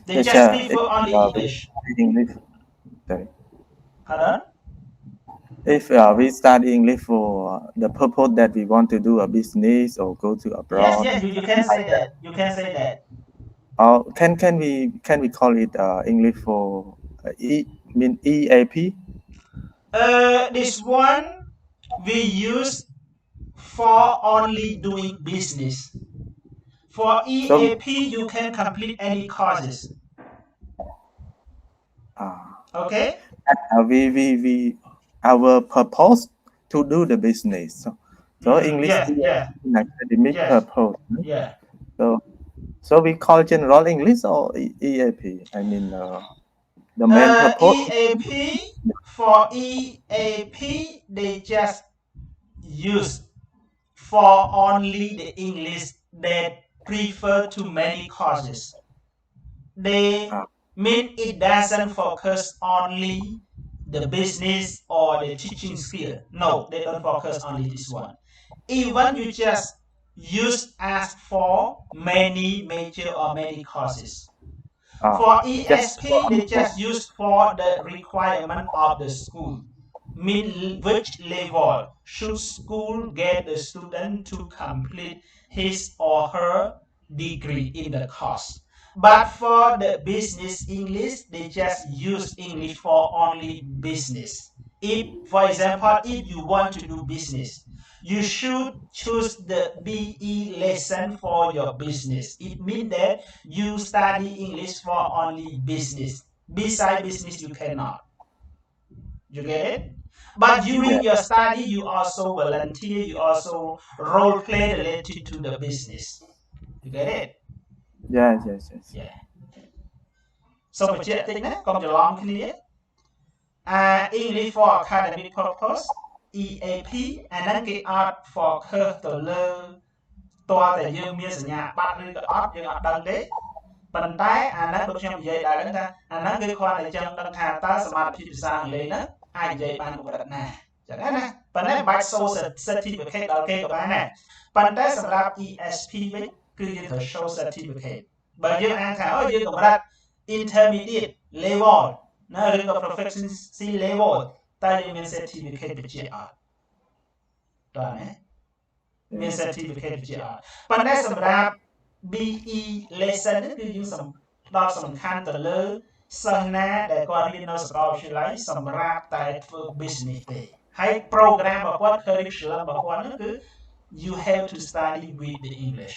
They just prefer only English. English. Sorry. Pardon? if we study English for the purpose that we want to do a business or go to abroad. Yes, you can say that. You can say that. Or can we call it English for EAP? This one we use for only doing business. For EAP, you can complete any courses. Okay. We our purpose to do the business. So English is an academic purpose. Yeah. So we call general English or EAP. I mean the main purpose. EAP, for EAP, they just use for only the English that prefer to many courses. They mean it doesn't focus only the business or the teaching skill. No, they don't focus only this one. Even you just use as for many major or many courses. For ESP, they just use for the requirement of the school. Mean which level should school get the student to complete his or her degree in the course. But for the business English, they just use English for only business. If, for example, if you want to do business, you should choose the BE lesson for your business. It means that you study English for only business. Beside business, you cannot. You get it? But during your study, you also volunteer, you also role play related to the business. You get it? Yes. Yeah. So បញ្ជាក់តិចណាកុំច្រឡំគ្នា English for academic purpose EAP អាហ្នឹងគេអត់ focus ទៅលើតើតែយើងមានសញ្ញាបត្រឬក៏អត់យើងអត់ដឹងទេប៉ុន្តែអាហ្នឹងដូចខ្ញុំនិយាយដែរហ្នឹងថាអាហ្នឹងគឺគ្រាន់តែចង់ដឹងថាតើសមត្ថភាពភាសាអង់គ្លេសហ្នឹងអាចនិយាយបានកម្រិតណាចឹងណាប៉ុន្តែមិនបាច់ show certificate ដល់គេក៏បានដែរប៉ុន្តែសម្រាប់ ESP វិញគឺយើងត្រូវ show certificate បើយើងអានថាអូយើងកម្រិត intermediate level ណាឬក៏ proficiency level តែយើងមាន certificate បញ្ជាក់អត់តើណាមាន certificate បញ្ជាក់អត់ប៉ុន្តែសម្រាប់ BE lesson គឺយើងផ្ដោតសំខាន់ទៅលើសិស្សណាដែលគាត់រៀននៅសាកលវិទ្យាល័យសម្រាប់តែធ្វើ business ទេហើយ program របស់គាត់ curriculum របស់គាត់ហ្នឹងគឺ you have to study with the English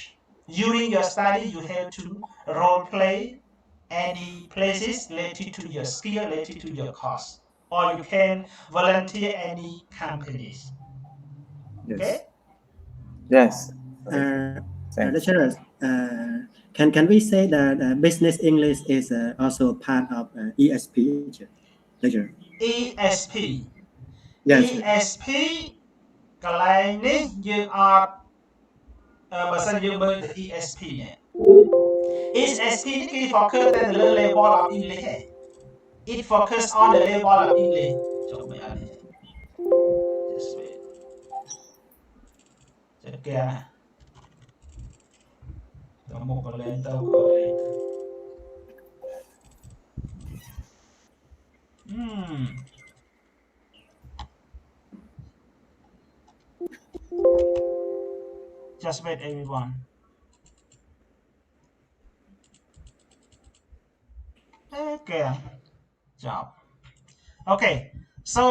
during your study you have to role play any places related to your skill related to your course or you can volunteer any companies. Okay? Yes. Lecturer, can we say that business English is also part of ESP? Lecturer. ESP. Yes. ESP កន្លែងនេះយើងអត់បើសិនយើងមើល ESP នេះ ESP នេះគេ focus តែលើ level of English ឯង It focus on the level of English ចុះមើលអត់នេះ Just wait ចិត្តគេណាទៅមុខក៏លេងទៅក៏លេងទៅJust wait everyone. Okay. Job. Okay. So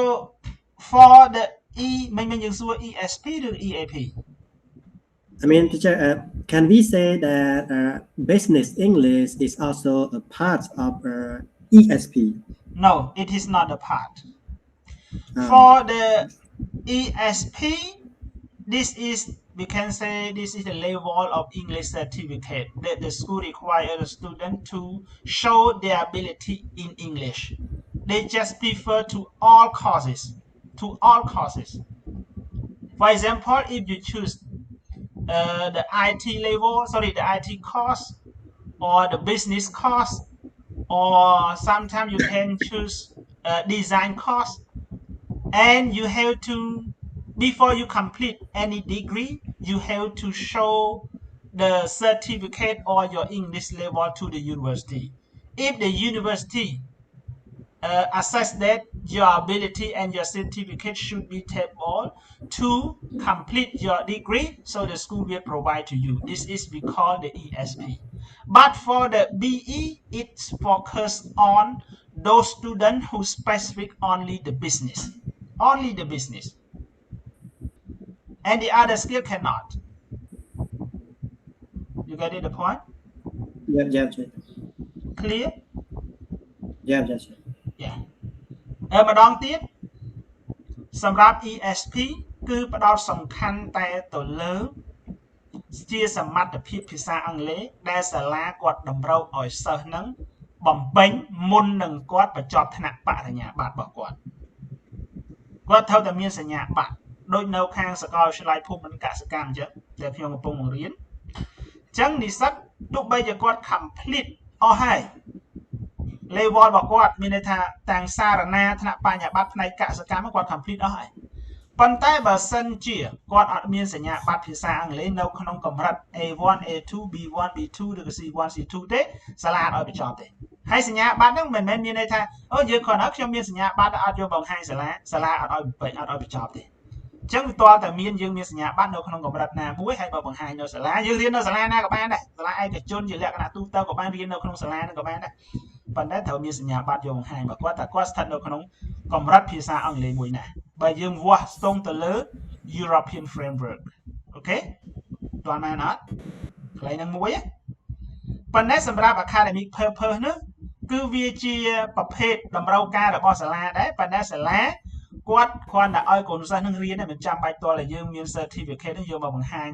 for the ESP or EAP? I mean, teacher, can we say that business English is also a part of ESP? No, it is not a part. For the ESP, this is, we can say, this is the level of English certificate that the school requires the student to show their ability in English. They just prefer to all courses. For example, if you choose the IT level, the IT course, or the business course, or sometimes you can choose a design course, and you have to, before you complete any degree, you have to show the certificate or your English level to the university. If the university assess that your ability and your certificate should be tabled to complete your degree, so the school will provide to you. This is we call the ESP. But for the BE, it's focused on those students who specific only the business. Only the business. And the other skill cannot. You get it, the point? Yeah. Clear? Yeah. Yeah. ម្ដងទៀតសម្រាប់ ESP គឺផ្ដោតសំខាន់តែទៅលើជាសមត្ថភាពភាសាអង់គ្លេសដែលសាលាគាត់តម្រូវឲ្យសិស្សនឹងបំពេញមុននឹងគាត់បញ្ចប់ថ្នាក់បរិញ្ញាបត្ររបស់គាត់ត្រូវតែមានសញ្ញាបត្រដូចនៅខាងសាកលវិទ្យាល័យភូមិន្ទកសិកម្មអញ្ចឹងដែលខ្ញុំកំពុងបង្រៀនអញ្ចឹងនិស្សិតទោះបីជាគាត់ complete អស់ហើយ level របស់គាត់មានន័យថាតាំងសារណាថ្នាក់បញ្ញាបត្រផ្នែកកសិកម្មគាត់ complete អស់ហើយប៉ុន្តែបើសិនជាគាត់អត់មានសញ្ញាបត្រភាសាអង់គ្លេសនៅក្នុងកម្រិត A1 A2 B1 B2 ឬក៏ C1 C2 ទេសាលាអត់ឲ្យបញ្ចប់ទេហើយសញ្ញាបត្រហ្នឹងមិនមែនមានន័យថាអូយើងគ្រាន់តែខ្ញុំមានសញ្ញាបត្រអត់យកបង្ហាញសាលាអត់ឲ្យបញ្ចប់ទេអញ្ចឹងវាតតែមានយើងមានសញ្ញាបត្រនៅក្នុងកម្រិតណាមួយហើយបើបង្ហាញនៅសាលាយើងរៀននៅសាលាណាក៏បានដែរសាលាឯកជនជាលក្ខណៈទូទៅក៏បានរៀននៅក្នុងសាលាហ្នឹងក៏បានដែរប៉ុន្តែត្រូវមានសញ្ញាបត្រយកបង្ហាញមកគាត់ថាគាត់ស្ថិតនៅក្នុងកម្រិតភាសាអង់គ្លេសមួយណាបើយើងវាស់ស្ទង់ទៅលើ European framework អូខេតើមែនអត់កន្លែងហ្នឹងមួយប៉ុន្តែសម្រាប់ academic purpose នោះគឺវាជាប្រភេទតម្រូវការរបស់សាលាដែរប៉ុន្តែសាលាគាត់គ្រាន់តែឲ្យកូនសិស្សនឹងរៀនតែមិនចាំបាច់តតែយើងមាន certificate នឹងយកមកបង្ហាញ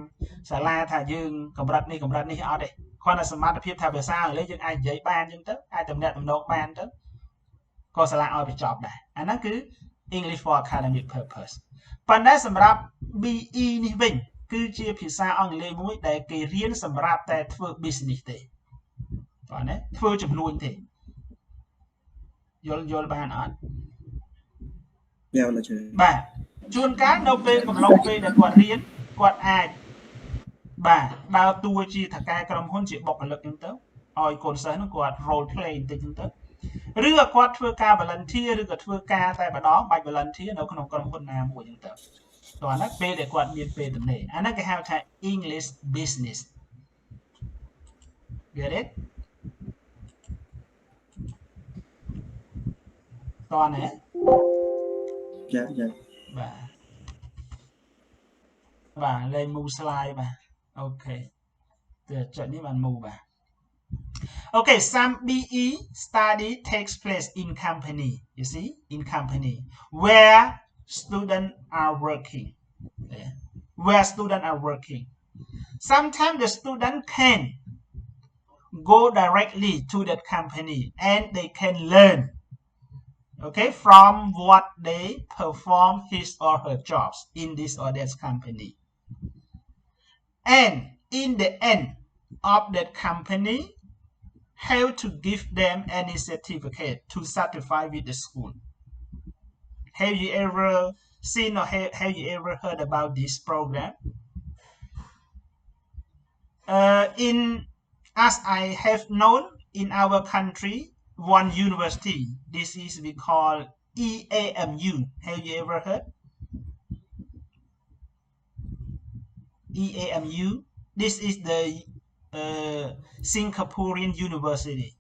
សាលាថាយើងកម្រិតនេះអត់ទេគ្រាន់តែសមត្ថភាពថាភាសាអង់គ្លេសយើងអាចនិយាយបានអញ្ចឹងទៅអាចតំណាក់តំណងបានទៅក៏សាលាឲ្យបញ្ចប់ដែរអាហ្នឹងគឺ English for academic purpose ប៉ុន្តែសម្រាប់ BE នេះវិញគឺជាភាសាអង់គ្លេសមួយដែលគេរៀនសម្រាប់តែធ្វើ business ទេបាទណាធ្វើចំនួនទេយល់បានអត់បាទជួនកាលនៅពេលកំឡុងពេលដែលគាត់រៀនគាត់អាចបាទដើរតួជាថៅកែក្រុមហ៊ុនជាបុគ្គលិកហ្នឹងទៅឲ្យកូនសិស្សហ្នឹងគាត់ role play បន្តិចហ្នឹងទៅឬក៏គាត់ធ្វើការ volunteer ឬក៏ធ្វើការតែម្ដងបាច់ volunteer នៅក្នុងក្រុមហ៊ុនណាមួយហ្នឹងទៅតោះណាពេលដែលគាត់មានពេលទំនេរអាហ្នឹងគេហៅថា English business get it តោះណាយ៉ាបាទលេង move slide បាទអូខេតែចុចនេះបាន move បាទ Okay, some BE study takes place in company, you see, in company where students are working. Sometimes the student can go directly to that company and they can learn, okay, from what they perform his or her jobs in this or that company. And in the end of that company, have to give them any certificate to certify with the school. Have you ever seen or have you ever heard about this program? As I have known in our country, one university, this is we call EAMU. Have you ever heard? EAMU. This is the Singaporean university.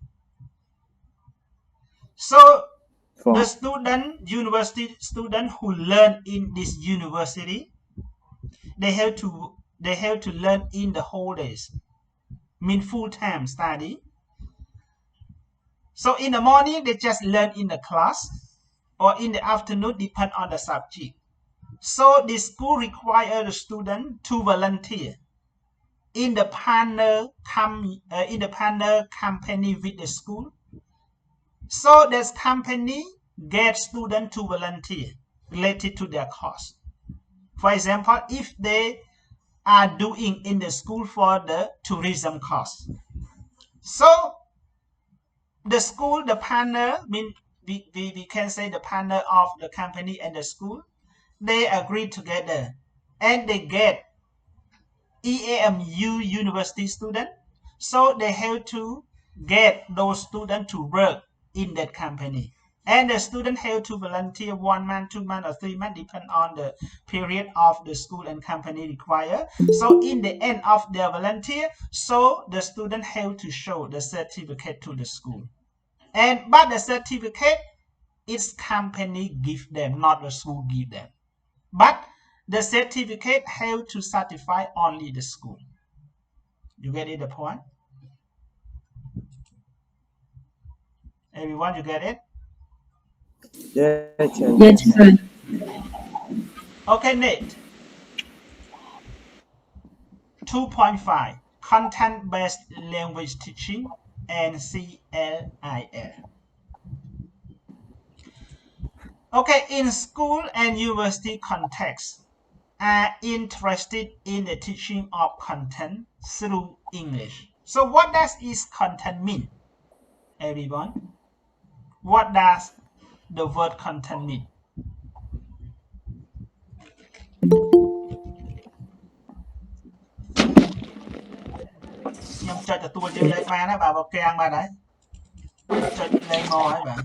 So the university student who learn in this university, they have to learn in the whole days, mean full-time study. So in the morning they just learn in the class, or in the afternoon depend on the subject. So the school require the student to volunteer in the partner company with the school, so this company gets students to volunteer related to their course. For example, if they are doing in the school for the tourism course, so the school, the partner, we can say the partner of the company and the school, they agree together and they get EAMU university student, so they have to get those students to work in that company, And the student have to volunteer 1 month, 2 months, or 3 months, depend on the period of the school and company require. So in the end of their volunteer, so the student have to show the certificate to the school. But the certificate is company give them, not the school give them. But the certificate have to certify only the school. You get it, the point? Everyone, you get it? Yes. Okay, Nate. 2.5 Content-based language teaching and CLIL. Okay, in school and university context, are interested in the teaching of content through English. So what does this content mean, everyone? What does the word content mean? Nhưng cho tôi chưa lấy qua đó bà bọc keng bà đấy. Cho lấy mò ấy bà.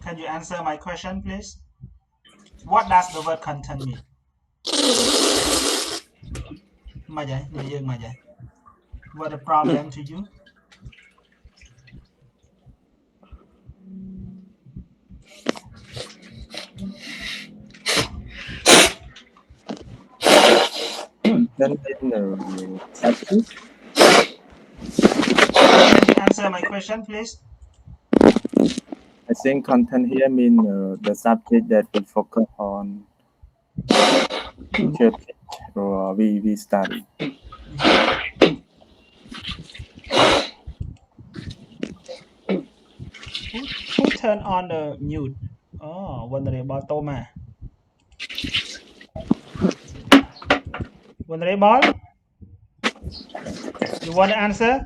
Can you answer my question, please? What does the word content mean? Mà vậy, người dân mà vậy. What the problem to you? Then in the subject. Can you answer my question, please? I think content here mean the subject that we focus on teacher teach or we study. Who turn on the mute? Oh, Vulnerable Thomas. Vulnerable? You want to answer?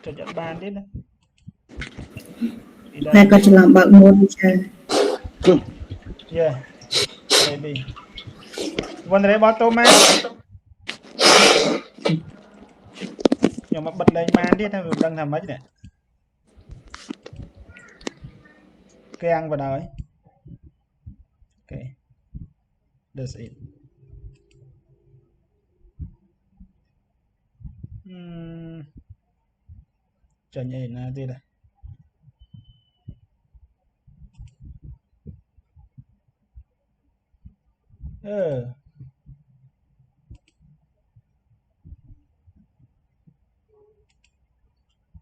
Cho dẫn bàn đi. Hai con chỉ làm bận môn chơi. Yeah, maybe. Vulnerable Thomas. Nhưng mà bật lên màn đi, theo mình đang làm mấy nè. Keng vào đời. Okay. That's it. Cho nhảy nào đi đây.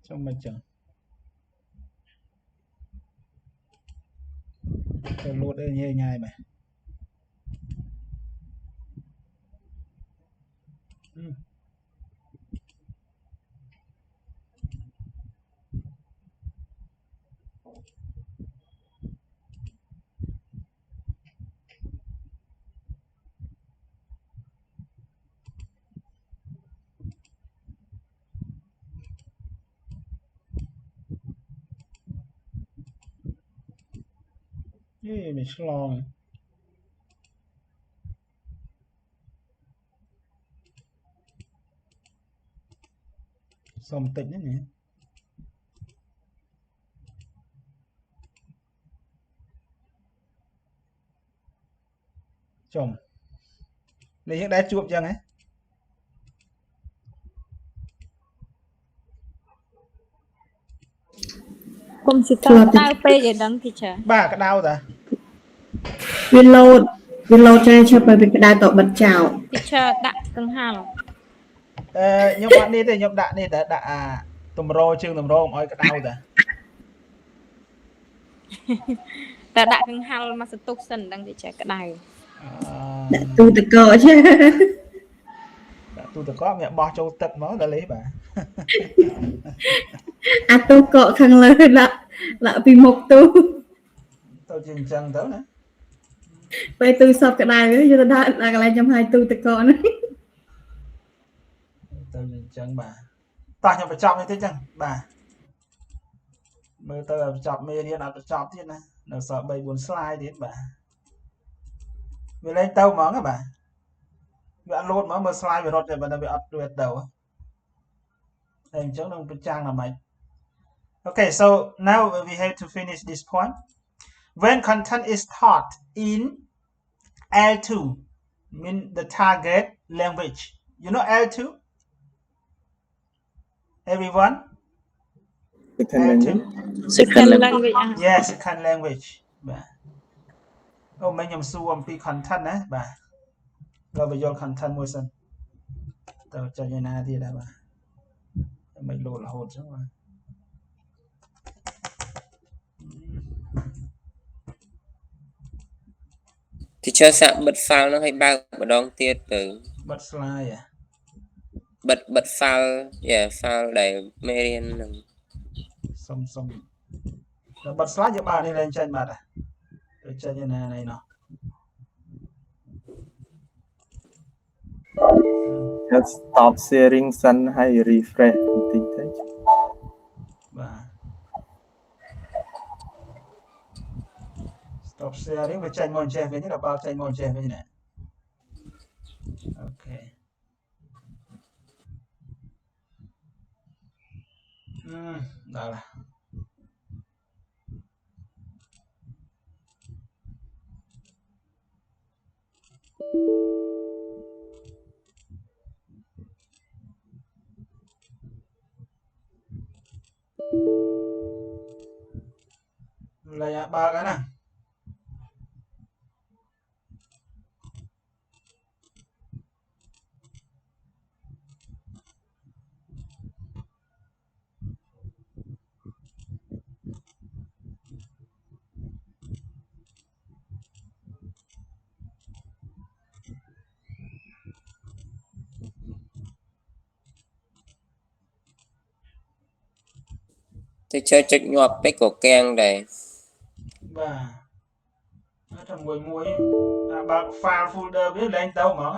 Trong mạch chẳng. Tôi lột ở nhẹ nhàng mà. Mình lo này. Xong tịnh đấy nhỉ. Chồng. Này hiện đá chuột chăng ấy. Không chỉ có đau phê vậy đấng teacher. Ba cái đau ta. Reload cho bởi vì cái đai tổ bật chào. Teacher đặt cưng hal. Nhưng bạn đi thì nhập đạn đi đã tùm rô chương tùm rô ôi cái đau ta. Ta đặt cưng hal mà sẽ tục sân đấng teacher cái đau. Đã tu tự cỡ chứ. Đã tu tự có mẹ bỏ châu tật nó đã lấy bà. Tu cỡ khăn lời là vì một tu. Tôi chừng chừng tới nữa. Vậy tu sập cái đài nữa, cho ta là lại trong hai tu tự cỡ nữa. Tôi chừng chừng bà. Ta nhập phải chọc như thế chừng bà. Mới tôi chọc mê đi nào tôi chọc thế này. Nó sợ bày buồn slide thế bà. Mới lên tâu món hả bà? វាអត់ load មកមើល slide វារត់តែបើវាអត់វាទៅតែអញ្ចឹងនឹងបញ្ចាំងដល់ម៉េច Okay, so now we have to finish this point. When content is taught in L2, mean the target language. You know L2? Everyone? second language Yes, second language. បាទអូមិញខ្ញុំសួរអំពី content ណាបាទเราไปយល់ content មួយសិនតើចុចឯណាទៀតដែរបាទមិន load រហូតចឹងបាទ Teacher សាក់បិទ file ហ្នឹងឲ្យបើកម្ដងទៀតទៅបិទ slide បិទ file file ដែលមេរៀនហ្នឹងសុំដល់បិទ slide យកបើនេះលែងចេញបាត់ទៅចេញឯណាណៃណោះ Just stop sharing សិនហើយ refresh បន្តិចទៅបាទ stop sharing វាចេញមកចេះវិញដល់បើចេញមកចេះវិញណាអូខេដល់ lại ba cái này Teacher ចុចញាប់ពេកក៏កាំងដែរបាទ trong មួយបើក file folder វាលែងទៅហ្មង